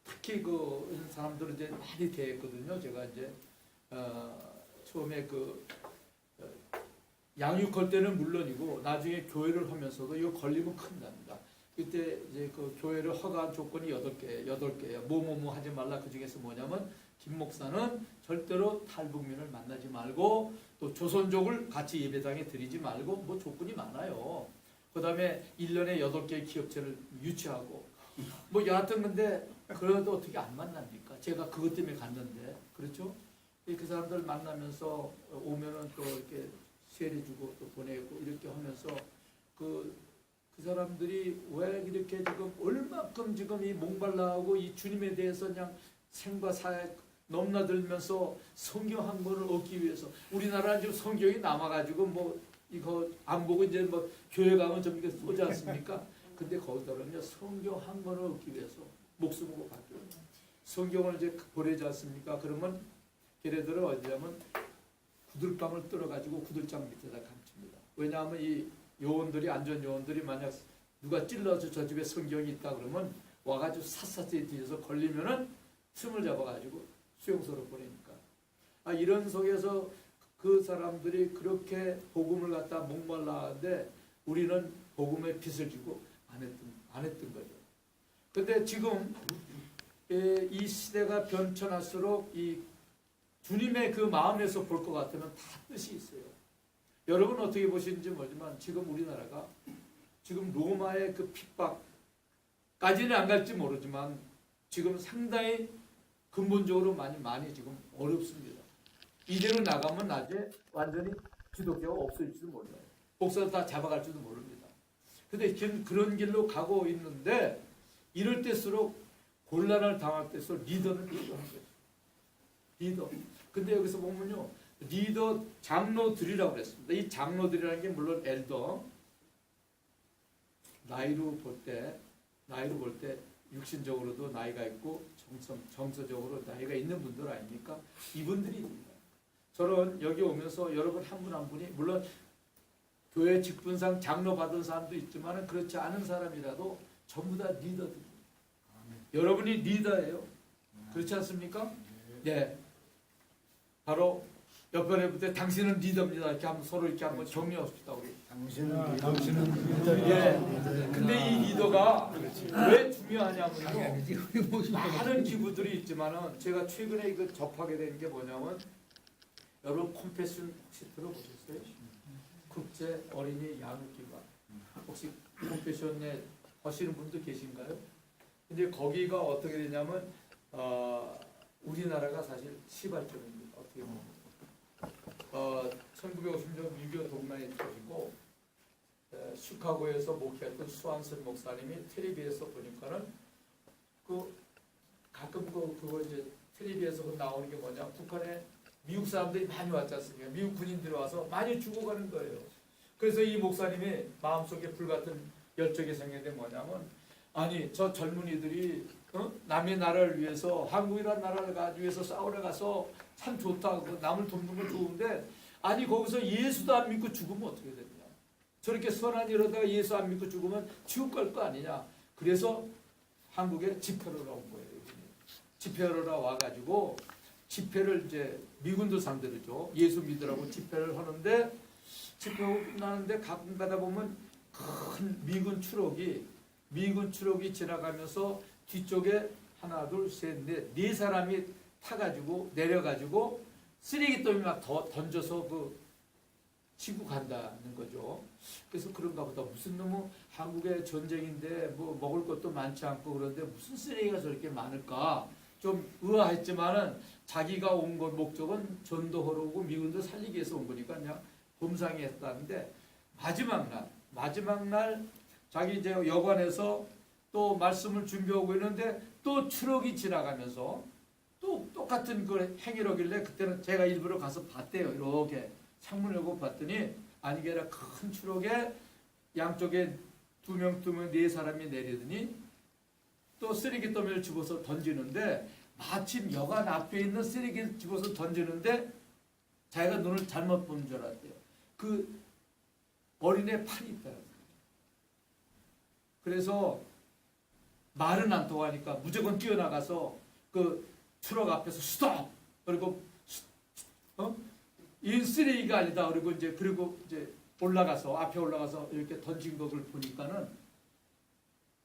Speaker 4: 특히 그 이런 사람들을 이제 많이 대했거든요. 제가 이제 처음에 양육할 때는 물론이고 나중에 교회를 하면서도 이거 걸리면 큰일 납니다. 그때 이제 그 교회를 허가한 조건이 8개예요. 뭐뭐뭐 하지 말라. 그 중에서 뭐냐면 김 목사는 절대로 탈북민을 만나지 말고 또 조선족을 같이 예배당에 드리지 말고 뭐 조건이 많아요. 그 다음에 1년에 8개의 기업체를 유치하고 뭐 여하튼 근데 그래도 어떻게 안 만납니까? 제가 그것 때문에 갔는데 그렇죠? 그 사람들 만나면서 오면은 또 이렇게 세례주고 또 보내고 이렇게 하면서 그 사람들이 왜 이렇게 지금 얼마큼 지금 이 목말라하고 이 주님에 대해서 그냥 생과 사에 넘나들면서 성경 한 권을 얻기 위해서 우리나라는 지금 성경이 남아가지고 뭐 이거 안 보고 이제 뭐 교회 가면 좀 이렇게 쏘지 않습니까? 근데 거기다는요 성경 한 권을 얻기 위해서 목숨을 바뀌어요. 성경을 이제 보내지 않습니까? 그러면 걔네들은 어디냐면 구들방을 뚫어가지고 구들장 밑에다 감춥니다. 왜냐하면 이 요원들이 안전 요원들이 만약 누가 찔러서 저 집에 성경이 있다 그러면 와가지고 샅샅이 뒤에서 걸리면은 틈을 잡아가지고 수용소로 보내니까. 이런 속에서 그 사람들이 그렇게 복음을 갖다 목말라 하는데 우리는 복음의 빚을 지고 안 했던 거죠. 근데 지금 이 시대가 변천할수록 이 주님의 그 마음에서 볼 것 같으면 다 뜻이 있어요. 여러분 어떻게 보시는지 모르지만 지금 우리나라가 지금 로마의 그 핍박까지는 안 갈지 모르지만 지금 상당히 근본적으로 많이 지금 어렵습니다. 이대로 나가면 나중에 완전히 기독교가 없어질지도 몰라요. 복사도 다 잡아갈지도 모릅니다. 근데 그런 길로 가고 있는데 이럴 때일수록 곤란을 당할 때일수록 리더는 필요한 거예요. 리더. 근데 여기서 보면요. 리더 장로들이라고 그랬습니다. 이 장로들이라는 게 물론 엘더 나이로 볼 때 육신적으로도 나이가 있고 정서적으로 나이가 있는 분들 아닙니까? 이분들입니다. 저는 여기 오면서 여러분 한 분 한 분이 물론 교회 직분상 장로 받은 사람도 있지만 그렇지 않은 사람이라도 전부 다 리더들입니다. 여러분이 리더예요. 그렇지 않습니까? 네. 바로 옆에 볼 때 당신은 리더입니다. 이렇게 한번 서로 이렇게 한번 정리합시다 우리.
Speaker 2: 당신은
Speaker 4: 예. 근데 이 리더가 왜 중요하냐면요. 많은 기구들이 있지만은 제가 최근에 이거 접하게 된 게 뭐냐면 여러분 컴패션 혹시 들어보셨어요? 국제 어린이 양육기관 혹시 컴패션에 하시는 분도 계신가요? 근데 거기가 어떻게 되냐면 우리나라가 사실 시발점입니다. 어떻게 보면 1950년 미교 동란이 터지고 시카고에서 목회했던 수완슨 목사님이 텔레비에서 보니까는 가끔 그거 이제 텔레비에서 나오는 게 뭐냐 북한에 미국 사람들이 많이 왔지 않습니까? 미국 군인들이 와서 많이 죽어가는 거예요. 그래서 이 목사님이 마음속에 불같은 열정이 생겼는데 뭐냐면 아니 저 젊은이들이 남의 나라를 위해서 한국이라는 나라를 가지고 위해서 싸우러 가서 참 좋다고 남을 돕는 건 좋은데 아니 거기서 예수도 안 믿고 죽으면 어떻게 되냐. 저렇게 선한 일하다가 예수 안 믿고 죽으면 지옥 갈 거 아니냐. 그래서 한국에 집회를 온 거예요. 집회를 와가지고 집회를 이제 미군도 상대로죠. 예수 믿으라고 집회를 하는데 집회가 끝나는데 가끔 가다 보면 큰 미군 추록이 지나가면서 뒤쪽에 하나 둘 셋 네 사람이 타가지고 내려가지고 쓰레기더미 막 던져서 치고 간다는 거죠. 그래서 그런가 보다. 무슨 너무 한국의 전쟁인데 뭐 먹을 것도 많지 않고 그런데 무슨 쓰레기가 저렇게 많을까 좀 의아했지만은 자기가 온 것 목적은 전도하러 오고 미군도 살리기 위해서 온 거니까 그냥 범상이 했다는데 마지막 날 자기 이제 여관에서 또 말씀을 준비하고 있는데 또 추록이 지나가면서 또 똑같은 그 행위를 하길래 그때는 제가 일부러 가서 봤대요. 이렇게 창문을 열고 봤더니 아니게 아니라 큰 추록에 양쪽에 두 명, 네 사람이 내리더니 또 쓰레기 더미를 집어서 던지는데 마침 여관 앞에 있는 쓰레기를 집어서 던지는데 자기가 눈을 잘못 본 줄 알았대요. 그 어린애 팔이 있다는 거예요. 그래서 말은 안 통하니까 무조건 뛰어나가서 그 트럭 앞에서 스톱! 그리고 이 쓰레기가 아니다. 그리고 이제 앞에 올라가서 이렇게 던진 것을 보니까는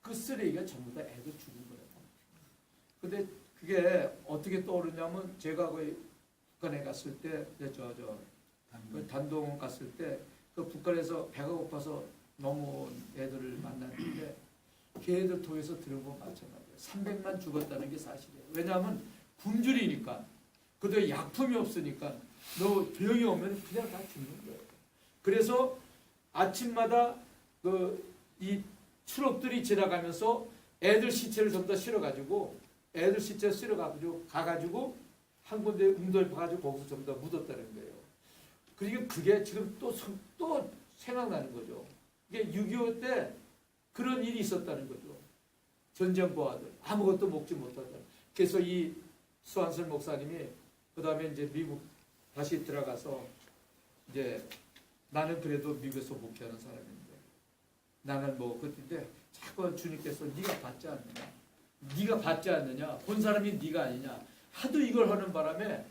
Speaker 4: 그 쓰레기가 전부 다 애들 죽은 거예요. 근데 그게 어떻게 떠오르냐면 제가 거의 북한에 갔을 때, 단동원 갔을 때 그 북한에서 배가 고파서 넘어온 애들을 만났는데 걔들 통해서 들은 거 마찬가지예요. 300만 죽었다는 게 사실이에요. 왜냐하면 굶주리니까 그래도 약품이 없으니까 너 병이 오면 그냥 다 죽는 거예요. 그래서 아침마다 이 트럭들이 지나가면서 애들 시체를 전부 다 실어가지고 애들 시체 실어가지고 가가지고 한 군데 웅덩이 파가지고 거기서 전부 다 묻었다는 거예요. 그러니까 그게 지금 또 생각나는 거죠. 이게 6.25 때 그런 일이 있었다는 거죠. 전쟁부하들 아무것도 먹지 못하다. 그래서 이 수한슬 목사님이 그 다음에 이제 미국 다시 들어가서 이제 나는 그래도 미국에서 목회하는 사람인데 나는 뭐 그때 자꾸 주님께서 네가 받지 않느냐, 네가 받지 않느냐, 본 사람이 네가 아니냐 하도 이걸 하는 바람에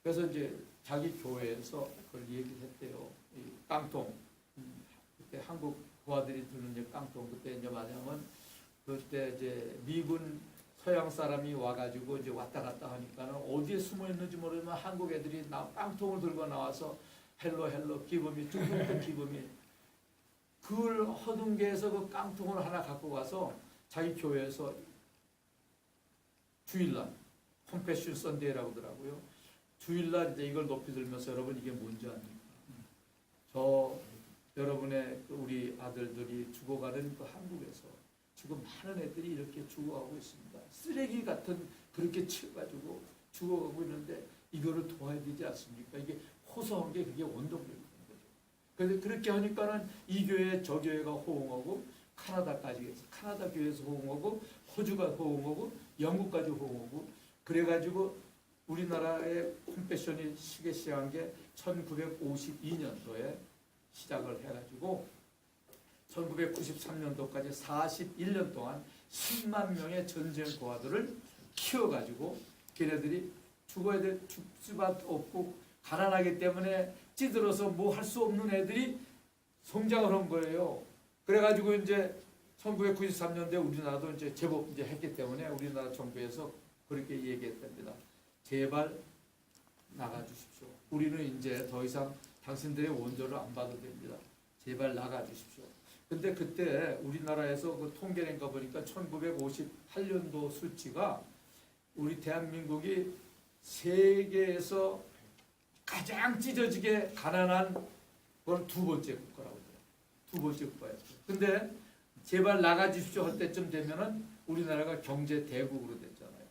Speaker 4: 그래서 이제 자기 교회에서 그걸 얘기했대요. 이 깡통 그때 한국 부하들이 두는 이제 깡통 그때 이제 뭐냐면 그때 이제 미군 서양 사람이 와가지고 이제 왔다 갔다 하니까는 어디에 숨어 있는지 모르지만 한국 애들이 깡통을 들고 나와서 헬로 기범이 중국도 기범이 그걸 허둥개에서 그 깡통을 하나 갖고 가서 자기 교회에서 주일날 컴패션 선데이라고 하더라고요. 주일날 이제 이걸 높이 들면서 여러분 이게 뭔지 아닙니까? 저 여러분의 우리 아들들이 죽어가는 그 한국에서 지금 많은 애들이 이렇게 죽어가고 있습니다. 쓰레기 같은 그렇게 치워가지고 죽어가고 있는데 이거를 도와야 되지 않습니까? 이게 호소한 게 그게 원동력인 거죠. 그래서 그렇게 하니까는 이 교회 저 교회가 호응하고 카나다까지 해서 카나다 교회에서 호응하고 호주가 호응하고 영국까지 호응하고 그래가지고 우리나라의 컴패션이 시계 시작한 게 1952년도에 시작을 해가지고 1993년도까지 41년 동안 10만 명의 전쟁 고아들을 키워가지고 걔네들이 죽어야 될 수밖에 없고 가난하기 때문에 찌들어서 뭐 할 수 없는 애들이 성장을 한 거예요. 그래가지고 이제 1993년도에 우리나라도 이제 제법 이제 했기 때문에 우리나라 정부에서 그렇게 얘기했답니다. 제발 나가주십시오. 우리는 이제 더 이상 당신들의 원조를 안 봐도 됩니다. 제발 나가주십시오. 근데 그때 우리나라에서 그 통계낸 거 보니까 1958년도 수치가 우리 대한민국이 세계에서 가장 찢어지게 가난한 건 두 번째 국가라고 해요. 두 번째 국가였어요. 근데 제발 나가주십시오 할 때쯤 되면은 우리나라가 경제 대국으로 됐잖아요.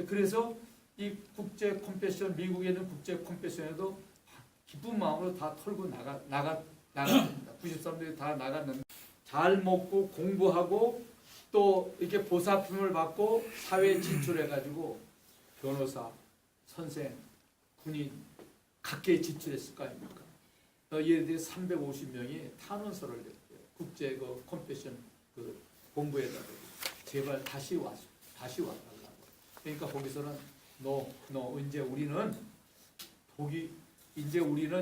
Speaker 4: 그래서 이 국제 컴패션, 미국에 있는 국제 컴패션에도 기쁜 마음으로 다 털고 나갔습니다. 93년에 다 나갔는데 잘 먹고 공부하고 또 이렇게 보살핌을 받고 사회에 진출해가지고 변호사, 선생, 군인 각계에 진출했을 거 아닙니까? 얘들이 350명이 탄원서를 냈대요. 국제 그 컴패션 그 본부에다가 제발 다시 와달라고. 그러니까 거기서는 너 이제 우리는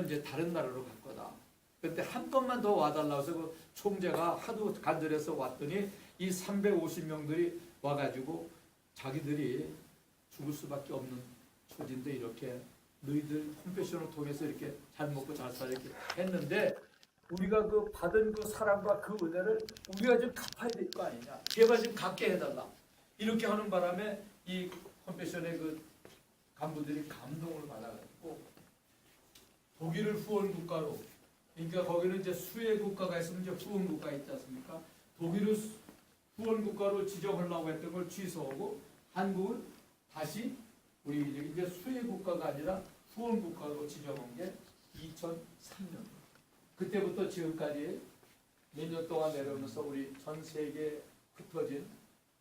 Speaker 4: 이제 다른 나라로 갈 거다. 그때 한 건만 더 와달라고 해서 그 총재가 하도 간절해서 왔더니 이 350명들이 와가지고 자기들이 죽을 수밖에 없는 처지인데 이렇게 너희들 컴패션을 통해서 이렇게 잘 먹고 잘 살아 이렇게 했는데 우리가 그 받은 그 사랑과 그 은혜를 우리가 좀 갚아야 될 거 아니냐. 제발 좀 갚게 해달라. 이렇게 하는 바람에 이 컴패션의 그 간부들이 감동을 받아가지고 독일을 후원 국가로 그러니까 거기는 이제 수혜 국가가 있으면 이제 후원 국가 있지 않습니까? 독일을 후원 국가로 지정하려고 했던 걸 취소하고 한국은 다시 우리 이제 수혜 국가가 아니라 후원 국가로 지정한 게 2003년. 그때부터 지금까지 몇 년 동안 내려오면서 우리 전 세계에 흩어진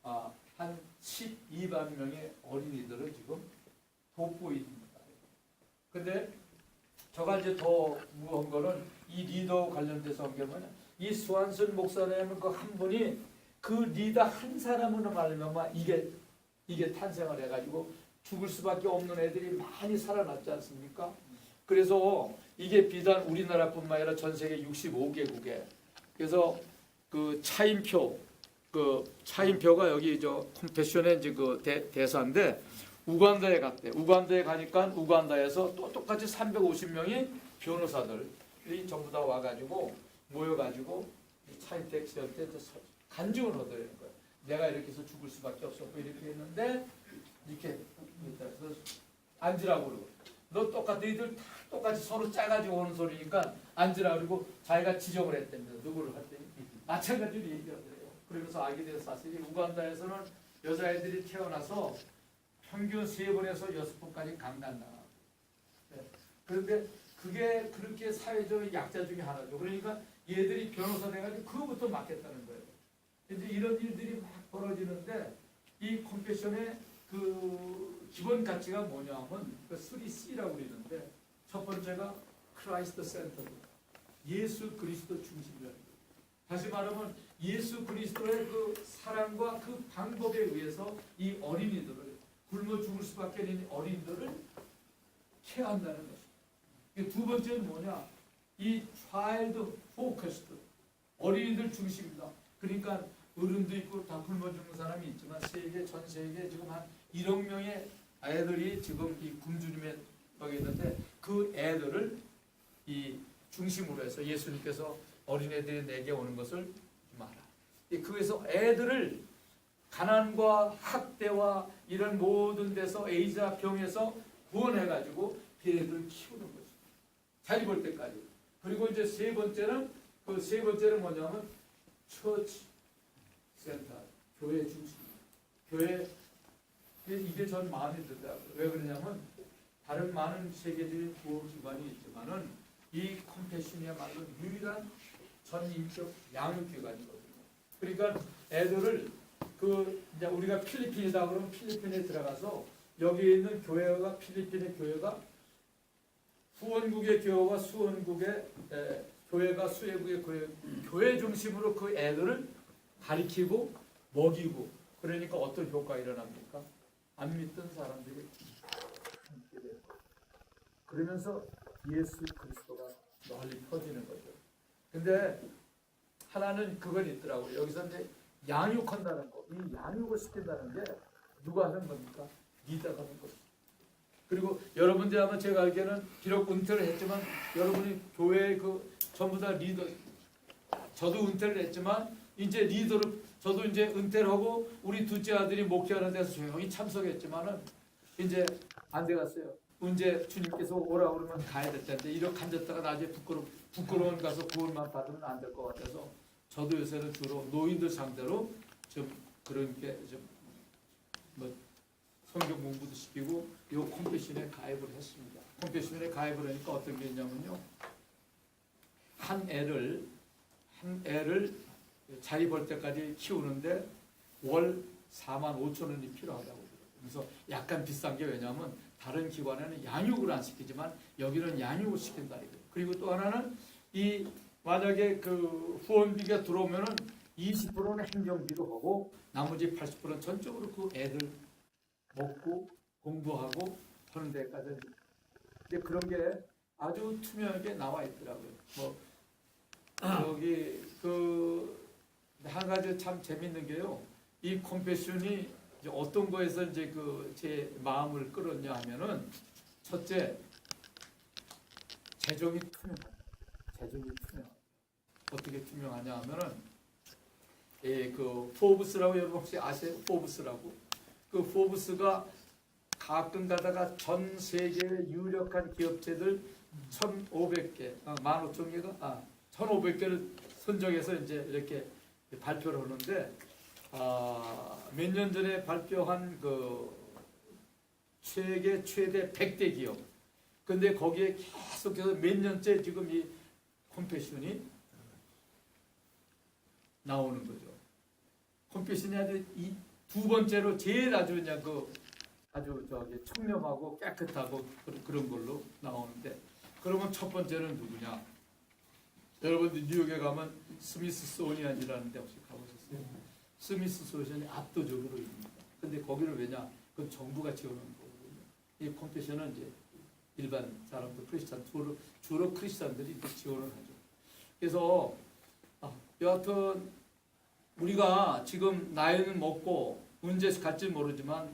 Speaker 4: 한 12만 명의 어린이들을 지금 돕고 있습니다. 근데 저가 이제 더 무거운 거는 이 리더 관련돼서 한 게 뭐냐. 이 수한순 목사님은 그 한 분이 그 리더 한 사람으로 말하면 이게 탄생을 해가지고 죽을 수밖에 없는 애들이 많이 살아났지 않습니까? 그래서 이게 비단 우리나라뿐만 아니라 전 세계 65개국에 그래서 그 차인표가 여기 저 컴패션의 이제 그 대사인데 우간다에 갔대. 우간다에 가니까 우간다에서 또 똑같이 350명이 변호사들이 전부 다 와가지고 모여가지고 차인택 씨한테 간증을 하더라는 거예요. 내가 이렇게 해서 죽을 수밖에 없었고 이렇게 했는데 이렇게 그래서 앉으라고 그러고 너 똑같아 너희들 다 똑같이 서로 짜가지고 오는 소리니까 앉으라 그러고 자기가 지정을 했답니다. 누구를 할 때니 마찬가지로 얘기하더래요. 그러면서 알게 돼서 사실 우간다에서는 여자애들이 태어나서 평균 3번에서 6번까지 강간다. 네. 그런데 그게 그렇게 사회적 약자 중에 하나죠. 그러니까 얘들이 변호사 돼가지고 그거부터 맞겠다는 거예요. 이제 이런 일들이 막 벌어지는데 이 컴패션의 그 기본 가치가 뭐냐면 그 3C라고 그러는데 첫 번째가 크라이스트 센터드, 예수 그리스도 중심이라는 거예요. 다시 말하면 예수 그리스도의 그 사랑과 그 방법에 의해서 이 어린이들을 굶어 죽을 수밖에 없는 어린이들을 케어한다는 것입니다. 두 번째는 뭐냐? 이 child focused, 어린이들 중심이다. 그러니까 어른도 있고 다 굶어 죽는 사람이 있지만 전 세계에 지금 한 1억 명의 애들이 지금 이 굶주림에 거기 있는데 그 애들을 이 중심으로 해서 예수님께서 어린애들이 내게 오는 것을 마라. 그래서 애들을 가난과 학대와 이런 모든 데서 에이즈와 병에서 구원해가지고 걔네들을 키우는 거죠. 잘 볼 때까지. 그리고 이제 세 번째는 뭐냐면 처치 센터, 교회 중심. 교회 이게 전 마음에 들더라고요. 왜 그러냐면 다른 많은 세계적인 구호기관이 있지만은 이 컴패션이야말로 유일한 전인격 양육기관이거든요. 그러니까 애들을 이제 우리가 필리핀이다 그러면 필리핀에 들어가서 여기 있는 교회가 필리핀의 교회가 후원국의 교회가 수원국의 교회가 수혜국의 교회 중심으로 그 애들을 가리키고 먹이고 그러니까 어떤 효과가 일어납니까? 안 믿던 사람들이 믿게 되고 그러면서 예수 그리스도가 널리 퍼지는 거죠. 근데 하나는 그건 있더라고요. 여기서 이제 양육한다는 거, 이 양육을 시킨다는 게 누가 하는 겁니까? 리더가 하는 거죠. 그리고 여러분들이 아마 제가 알기에는 비록 은퇴를 했지만 여러분이 교회의 전부 다 리더, 저도 은퇴를 했지만 이제 리더를 저도 이제 은퇴를 하고 우리 둘째 아들이 목회하는 데서 조용히 참석했지만은 이제 안 돼갔어요. 언제 주님께서 오라고 그러면 가야 될 텐데 이렇게 앉았다가 나중에 부끄러운 가서 구원만 받으면 안 될 것 같아서 저도 요새는 주로 노인들 상대로 좀 그런 게좀뭐 성경 공부도 시키고 이 컴패션에 가입을 했습니다. 컴패션에 가입을 하니까 어떤 게 있냐면요. 한 애를 자리 벌 때까지 키우는데 월 45,000원이 필요하다고. 그래서 약간 비싼 게 왜냐하면 다른 기관에는 양육을 안 시키지만 여기는 양육을 시킨다 이거예요. 그리고 또 하나는 이 만약에 그 후원비가 들어오면은 20%는 행정비로 하고 나머지 80%는 전적으로 그 애들 먹고 공부하고 하는 데까지. 근데 그런 게 아주 투명하게 나와 있더라고요. 뭐 여기 한 가지 참 재밌는 게요. 이 컴패션이 이제 어떤 거에서 이제 제 마음을 끌었냐 하면은 첫째 재정이 투명합니다. 재정이 투명. 어떻게 투명하냐 하면은 포브스라고 여러분 혹시 아세요? 포브스라고. 그 포브스가 가끔 가다가 전 세계 유력한 기업체들 1,500개, 15,000개가 1,500개를 선정해서 이제 이렇게 발표를 하는데 몇 년 전에 발표한 세계 최대 100대 기업. 근데 거기에 계속해서 몇 년째 지금 이 컴패션이 나오는 거죠. 컴패션이 아주 이 두 번째로 제일 아주 그냥 아주 청렴하고 깨끗하고 그런 걸로 나오는데 그러면 첫 번째는 누구냐? 여러분들 뉴욕에 가면 스미스소니안이라는 데 혹시 가보셨어요? 스미스소니안이 압도적으로 있습니다. 근데 거기를 왜냐? 그건 정부가 지원하는 거거든요. 이 컴패션은 이제 일반 사람들 크리스찬 주로 크리스찬들이 지원을 하죠. 그래서 여하튼 우리가 지금 나이는 먹고 언제 갈지 모르지만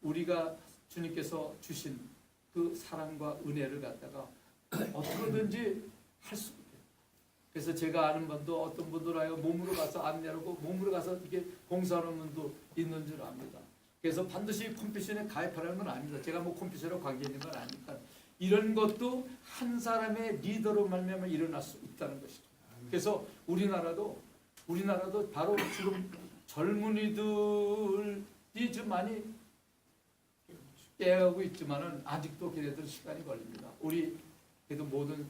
Speaker 4: 우리가 주님께서 주신 그 사랑과 은혜를 갖다가 어떻게든지 할 수 있게. 그래서 제가 아는 분도 어떤 분들 아요 몸으로 가서 안내하고 몸으로 가서 이게 봉사하는 분도 있는 줄 압니다. 그래서 반드시 컴패션에 가입하라는 건 아닙니다. 제가 뭐 컴패션하고 관계 있는 건 아니니까 이런 것도 한 사람의 리더로 말미암아 일어날 수 있다는 것이죠. 그래서 우리나라도 바로 지금 젊은이들이 좀 많이 깨어가고 있지만은 아직도 걔네들 시간이 걸립니다. 우리 그래도 모든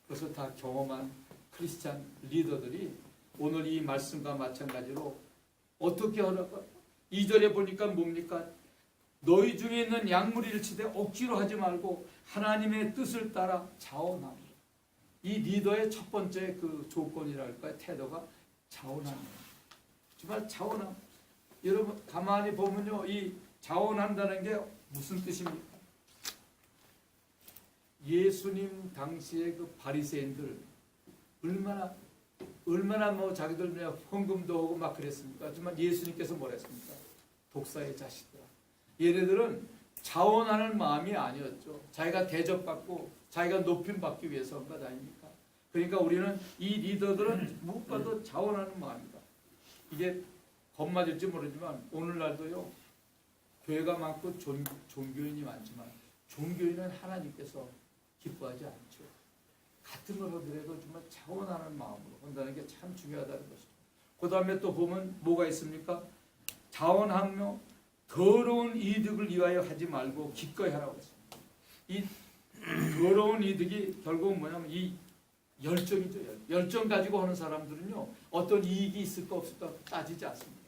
Speaker 4: 것을 다 경험한 크리스찬 리더들이 오늘 이 말씀과 마찬가지로 어떻게 하라고 2절에 보니까 뭡니까? 너희 중에 있는 약물이를 치되 억지로 하지 말고 하나님의 뜻을 따라 자원하라. 이 리더의 첫 번째 그 조건이랄까요? 태도가 자원합니다. 정말 자원함. 여러분 가만히 보면요, 이 자원한다는 게 무슨 뜻입니까? 예수님 당시에 그 바리새인들 얼마나 뭐 자기들 그냥 헌금도 하고 막 그랬습니까? 하지만 예수님께서 뭐라 했습니까? 독사의 자식들아. 얘네들은 자원하는 마음이 아니었죠. 자기가 대접받고 자기가 높임 받기 위해서 한 것 아닙니까? 그러니까 우리는 이 리더들은 무엇과도 자원하는 마음이다. 이게 겁맞을지 모르지만 오늘날도요, 교회가 많고 종교인이 많지만 종교인은 하나님께서 기뻐하지 않죠. 같은 걸 하더라도 정말 자원하는 마음으로 한다는 게 참 중요하다는 것이죠. 그 다음에 또 보면 뭐가 있습니까? 자원하며 더러운 이득을 위하여 하지 말고 기꺼이 하라고 했습니다. 이 더러운 이득이 결국은 뭐냐면 이 열정이죠. 열정 가지고 하는 사람들은요, 어떤 이익이 있을까 없을까 따지지 않습니다.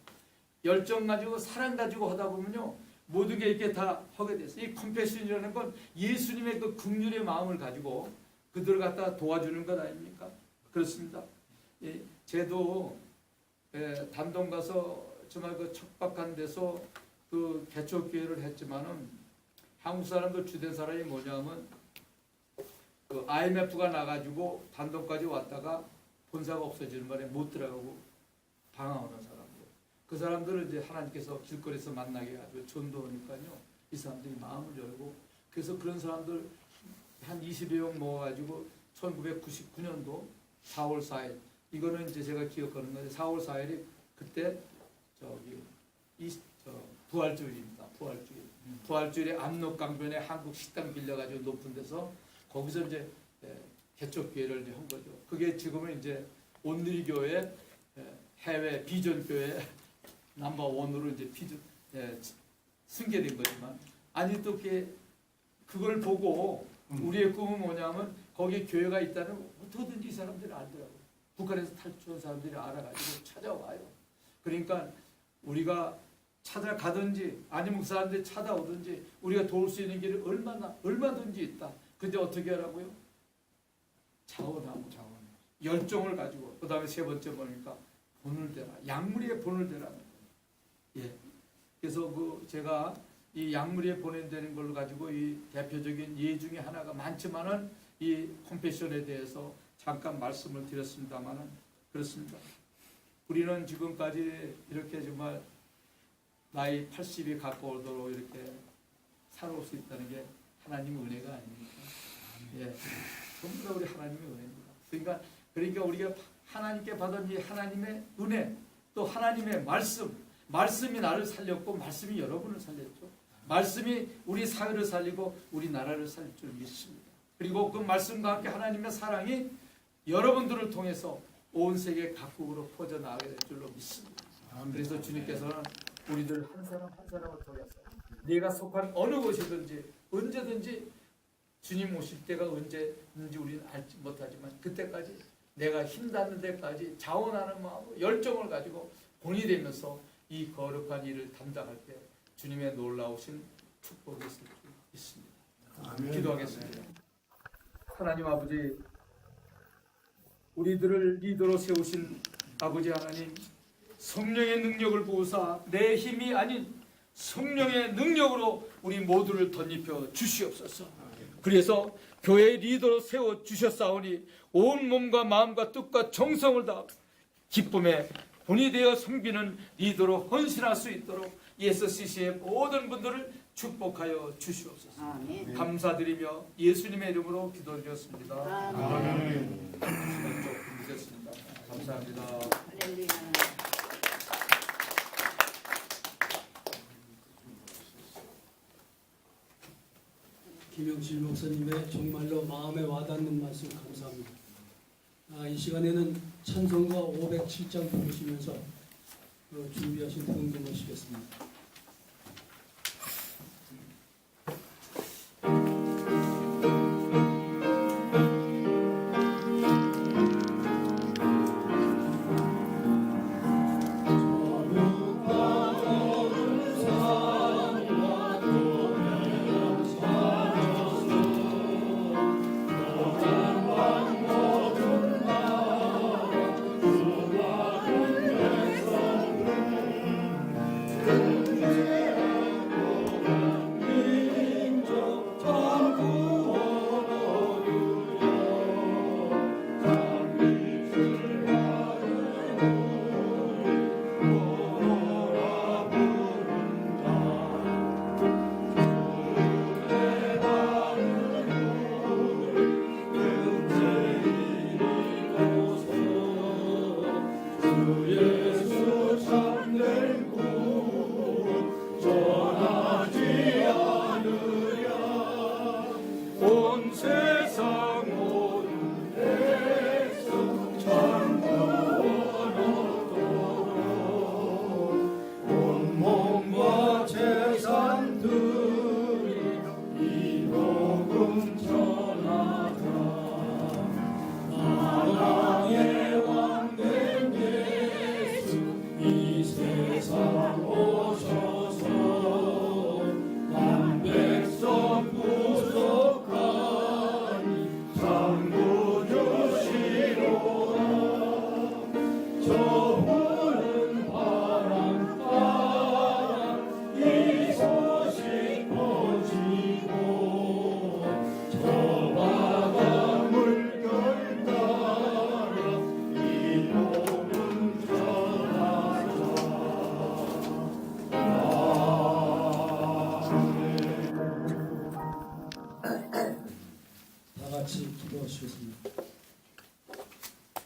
Speaker 4: 열정 가지고 사랑 가지고 하다 보면요, 모든 게 이렇게 다 하게 됐어요. 이 컴패션이라는 건 예수님의 그 긍휼의 마음을 가지고 그들을 갖다 도와주는 것 아닙니까? 그렇습니다. 예, 저도 단동 가서 정말 그 척박한 데서 그 개척교회를 했지만은 한국 사람들 주된 사람이 뭐냐면 그 IMF가 나가지고 단동까지 왔다가 본사가 없어지는 바람에 못 들어가고 방황하는 사람들. 그 사람들을 이제 하나님께서 길거리에서 만나게 해가지고 전도하니까요, 이 사람들이 마음을 열고, 그래서 그런 사람들 한 20여 명 모아가지고 1999년도 4월 4일, 이거는 이제 제가 기억하는 건데 4월 4일이 그때 부활주일입니다. 부활주일에 압록강변에 한국 식당 빌려가지고 높은 데서 거기서 이제 개척교회를 이제 한 거죠. 그게 지금은 이제 온누리교회 해외 비전교회 넘버1으로 이제 승계된 거지만, 아니 또 그걸 보고 우리의 꿈은 뭐냐면 거기 교회가 있다는 어떻게든지 이 사람들이 알더라고요. 북한에서 탈출한 사람들이 알아가지고 찾아와요. 그러니까 우리가 찾아가든지 아니면 그 사람들이 찾아오든지 우리가 도울 수 있는 길이 얼마든지 있다. 근데 어떻게 하라고요? 자원하고 열정을 가지고. 그 다음에 세 번째 뭐니까 본을 대라. 약물에 본을 대라. 예. 그래서 제가 이 약물에 보낸다는 걸 가지고 이 대표적인 예 중에 하나가 많지만은 이 컴패션에 대해서 잠깐 말씀을 드렸습니다만은 그렇습니다. 우리는 지금까지 이렇게 정말 나이 80이 가까우도록 이렇게 살아올 수 있다는 게 하나님의 은혜가 아닙니까? 예. 전부 다 우리 하나님의 은혜입니다. 그러니까 우리가 하나님께 받은 이 하나님의 은혜, 또 하나님의 말씀이 나를 살렸고 말씀이 여러분을 살렸죠. 말씀이 우리 사회를 살리고 우리 나라를 살릴 줄 믿습니다. 그리고 그 말씀과 함께 하나님의 사랑이 여러분들을 통해서 온 세계 각국으로 퍼져나가게 될 줄로 믿습니다. 그래서 주님께서는 우리들 한 사람 한 사람을 통해서 네가 속한 어느 곳이든지 언제든지 주님 오실 때가 언제인지 우리는 알지 못하지만 그때까지 내가 힘닿는 데까지 자원하는 마음으로 열정을 가지고 본이 되면서 이 거룩한 일을 담당할 때 주님의 놀라우신 축복이 있을 줄 믿습니다. 아멘. 기도하겠습니다. 하나님 아버지, 우리들을 리더로 세우신 아버지 하나님, 성령의 능력을 부으사 내 힘이 아닌 성령의 능력으로 우리 모두를 덧입혀 주시옵소서. 그래서 교회 리더로 세워 주셨사오니 온 몸과 마음과 뜻과 정성을 다 기쁨에 본이 되어 섬기는 리더로 헌신할 수 있도록 예수CC의 모든 분들을 축복하여 주시옵소서. 아멘. 감사드리며 예수님의 이름으로 기도드렸습니다. 아멘. 시간 조금 늦었습니다. 감사합니다. 할렐루야.
Speaker 1: 김영실 목사님의 정말로 마음에 와닿는 말씀 감사합니다. 이 시간에는 찬송가 507장 부르시면서 준비하신 등등 모시겠습니다.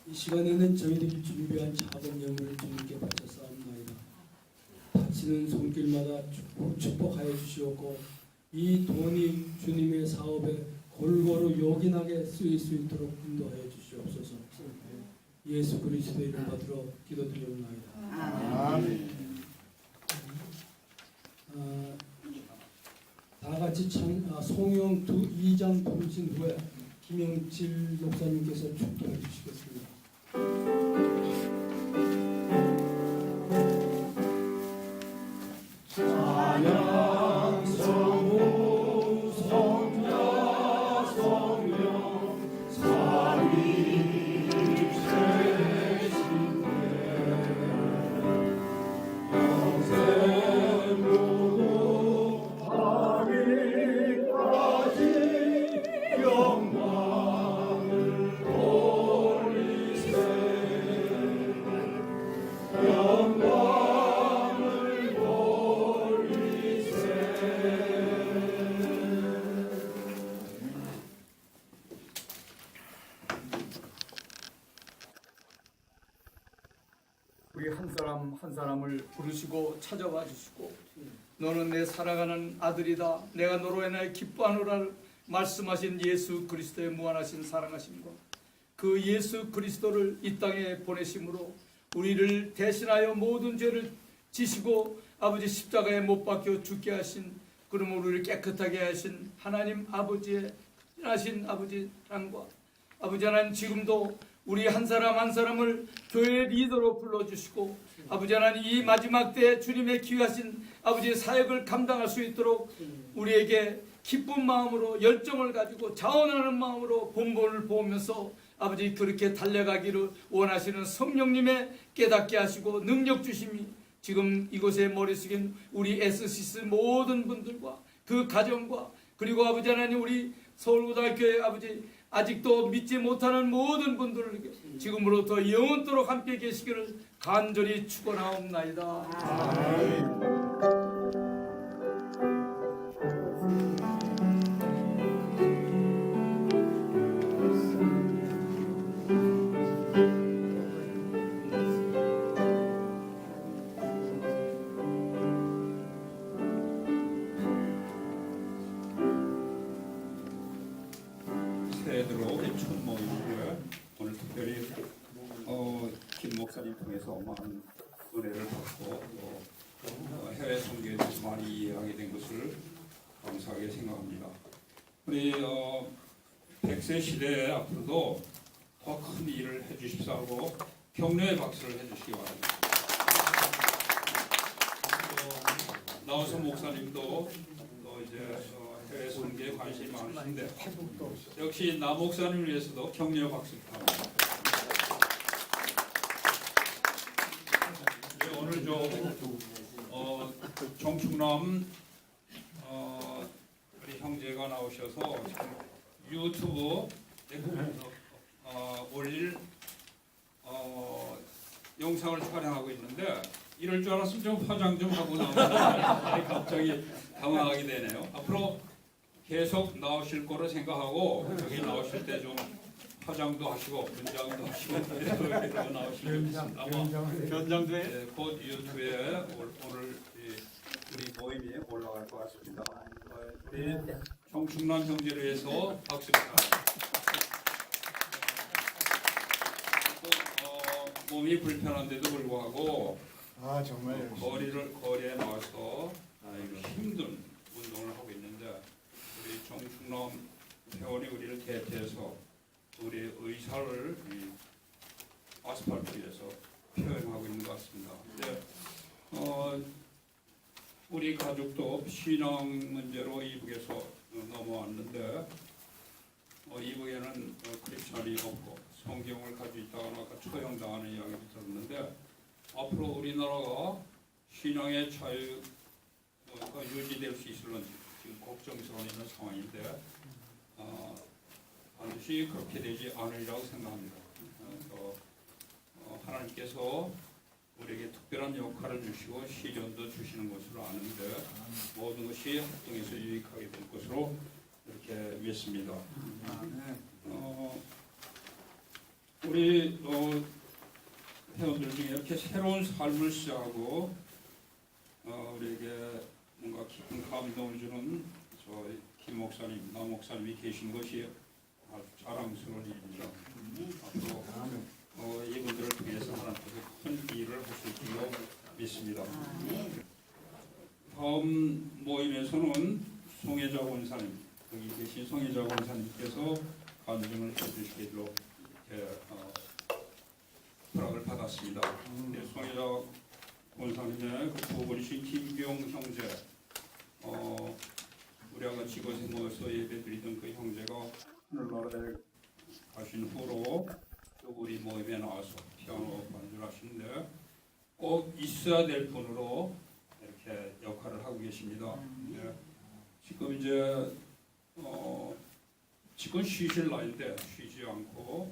Speaker 1: 이 시간에는 저희들이 준비한 작은 예물을 주님께 바쳐싸움나이다. 다치는 손길마다 축복하여 주시옵고 이 돈이 주님의 사업에 골고루 요긴하게 쓰일 수 있도록 인도하여 주시옵소서. 예수 그리스도의 이름 받들어 기도드리옵나이다.
Speaker 2: 아멘.
Speaker 1: 다 같이 송영 2장 부르신 후에 김영칠 목사님께서 축도해 주시겠습니다.
Speaker 3: 찬양 성부 성자 성령 삼위일체신대 영생무하기까지 영광을 돌리세 영광을 돌리세.
Speaker 4: 우리 한 사람 한 사람을 부르시고 찾아와 주시고 너는 내 사랑하는 아들이다 내가 너로 인하여 기뻐하노라 말씀하신 예수 그리스도의 무한하신 사랑하심과 그 예수 그리스도를 이 땅에 보내심으로 우리를 대신하여 모든 죄를 지시고 아버지 십자가에 못 박혀 죽게 하신 그러므로 우리를 깨끗하게 하신 하나님 아버지의 하신 아버지 사랑과 아버지 하나님 지금도 우리 한 사람 한 사람을 교회 리더로 불러주시고 아버지 하나님 이 마지막 때 주님의 귀하신 아버지의 사역을 감당할 수 있도록 우리에게 기쁜 마음으로 열정을 가지고 자원하는 마음으로 본본을 보면서 아버지 그렇게 달려가기를 원하시는 성령님의 깨닫게 하시고 능력 주심이 지금 이곳에 머리 숙인 우리 SCC 모든 분들과 그 가정과 그리고 아버지 하나님 우리 서울고등학교의 아버지 아직도 믿지 못하는 모든 분들에게 지금으로부터 영원토록 함께 계시기를 간절히 축원하옵나이다. 아멘.
Speaker 3: 목사님 통해서 많은 은혜를 받고 또 해외 선교에 대해서 많이 이해하게 된 것을 감사하게 생각합니다. 우리 100세 시대에 앞으로도 더 큰 일을 해주십사 하고 격려의 박수를 해주시기 바랍니다. 나우서 목사님도 이제 해외 선교에 관심이 많으신데 역시 나 목사님을 위해서도 격려의 박수 부탁합니다. 네, 오늘 정충남 우리 형제가 나오셔서 유튜브 올릴 영상을 촬영하고 있는데 이럴 줄 알았으면 좀 화장 좀 하고 나오는데 갑자기 당황하게 되네요. 앞으로 계속 나오실 거로 생각하고 여기 나오실 때 좀 화장도 하시고 분장도 하시고 이러고 나오시면 좋겠습니다. 아마
Speaker 2: 변장도 해?
Speaker 3: 네, 곧 유튜브에 오늘 우리 모임이 올라갈 것 같습니다. 우리 정충남 형제를 위해서 박수 부탁드립니다. 몸이 불편한데도 불구하고
Speaker 2: 정말
Speaker 3: 거리에 나와서 힘든 운동을 하고 있는데 우리 정충남 회원이 우리를 대표해서 우리 의사를 이 아스팔트 위에서 표현하고 있는 것 같습니다. 근데 우리 가족도 신앙 문제로 이북에서 넘어왔는데 이북에는 크리스천이 없고 성경을 가지고 있다거나 아까 처형당하는 이야기를 들었는데 앞으로 우리나라가 신앙의 자유가 유지될 수 있을런지 지금 걱정스러운 이런 상황인데 반드시 그렇게 되지 않으리라고 생각합니다. 하나님께서 우리에게 특별한 역할을 주시고 시련도 주시는 것으로 아는데 모든 것이 합동해서 유익하게 될 것으로 이렇게 믿습니다. 우리 회원들 중에 이렇게 새로운 삶을 시작하고 우리에게 뭔가 깊은 감동을 주는 저희 김 목사님, 남 목사님이 계신 것이 아주 자랑스러운 일입니다. 앞으로 이분들을 통해서 하나님께서 큰 일을 하실 줄로 믿습니다. 다음 모임에서는 송혜자 권사님, 여기 계신 송혜자 권사님께서 간증을 해주시기로 허락을 받았습니다. 송혜자 권사님의 그 부부이신 김경 형제, 우리가 같이 이곳에 모여서 예배드리던 그 형제가 하늘나라에 가신 후로 또 우리 모임에 나와서 피아노 반주하시는데 꼭 있어야 될 분으로 이렇게 역할을 하고 계십니다. 지금 이제 지금 쉬실 나이인데 쉬지 않고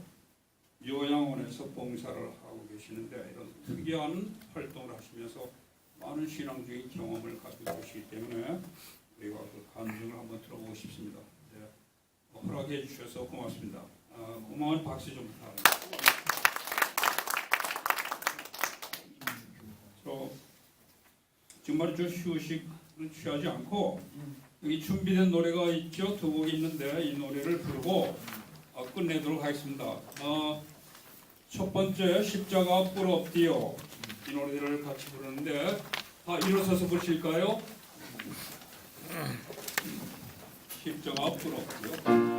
Speaker 3: 요양원에서 봉사를 하고 계시는데 이런 특이한 활동을 하시면서 많은 신앙적인 경험을 가지고 계시기 때문에 우리가 그 간증을 한번 들어보고 싶습니다. 네, 허락해 주셔서 고맙습니다. 고마운 박수 좀 부탁드립니다. 지금 말이죠, 휴식을 취하지 않고 여기 준비된 노래가 있죠. 두 곡이 있는데 이 노래를 부르고 끝내도록 하겠습니다. 첫 번째 십자가 부럽디요, 이 노래를 같이 부르는데 다 일어서서 부르실까요? 십자가 부럽디요.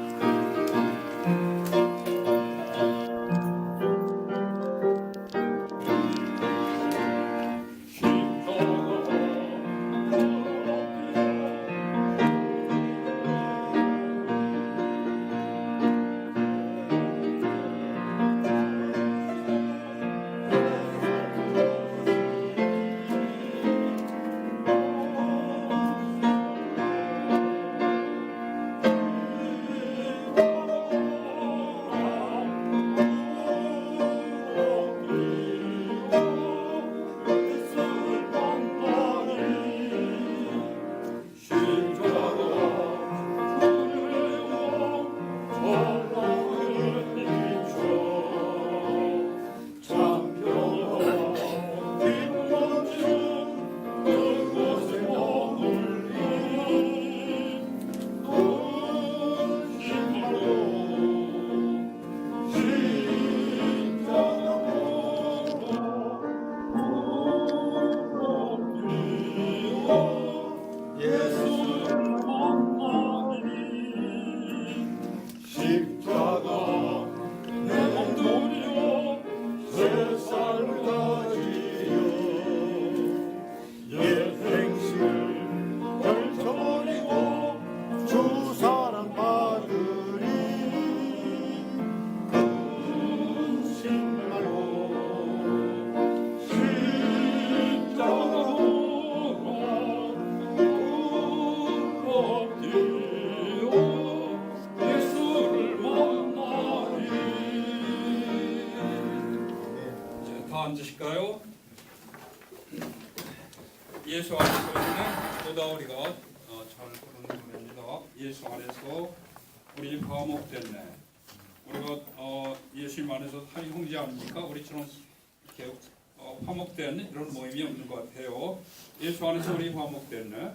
Speaker 3: 다 앉으실까요? 예수 안에서는 보다 우리가 잘 부르는 노래입니다. 예수 안에서 우리 화목됐네. 우리가 예수님 안에서 한 형제 아닙니까? 우리처럼 이렇게 화목된 이런 모임이 없는 것 같아요. 예수 안에서 우리 화목됐네.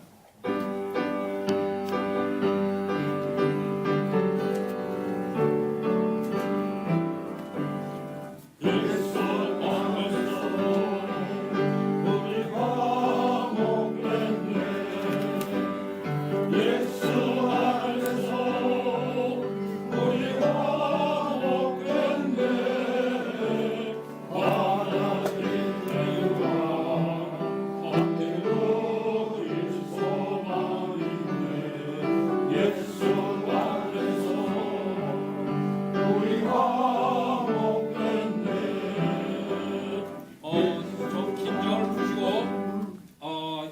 Speaker 3: 좀 긴장을 푸시고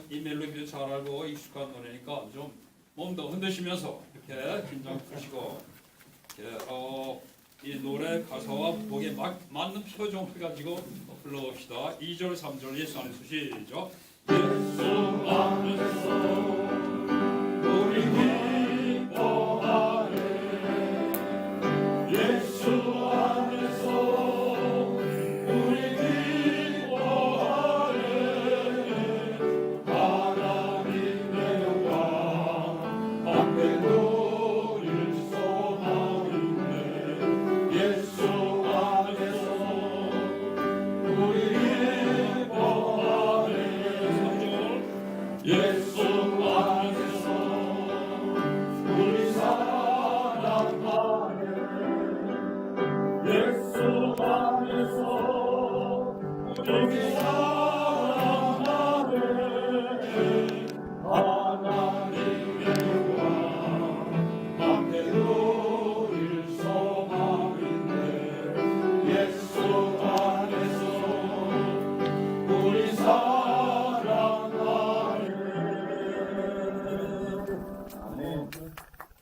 Speaker 3: 이 멜로디도 잘 알고 익숙한 노래니까 좀 몸도 흔드시면서 이렇게 긴장 푸시고 이렇게 이 노래 가사와 곡에 맞는 표정을 가지고 불러봅시다. 2절 3절 예수 안에서 시작. 예수 안에서 우리 기뻐하네. 예수 안에서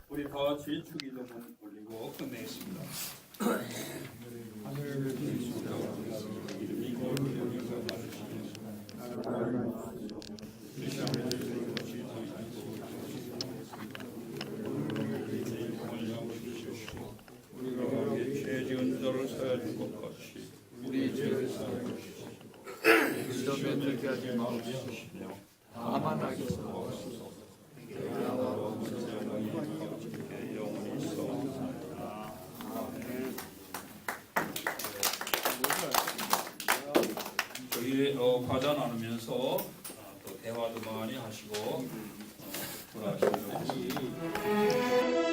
Speaker 3: 우리 다 같이 주기도문 올리고 끝내겠습니다. 우리가 죄 지은 자를 사하여 줄 것 같이
Speaker 4: 우리 죄를 사하여 시험에 들게 하지 마옵시며 다만 악에서
Speaker 3: 저희 과자 나누면서 또 대화도 많이 하시고 돌아가시는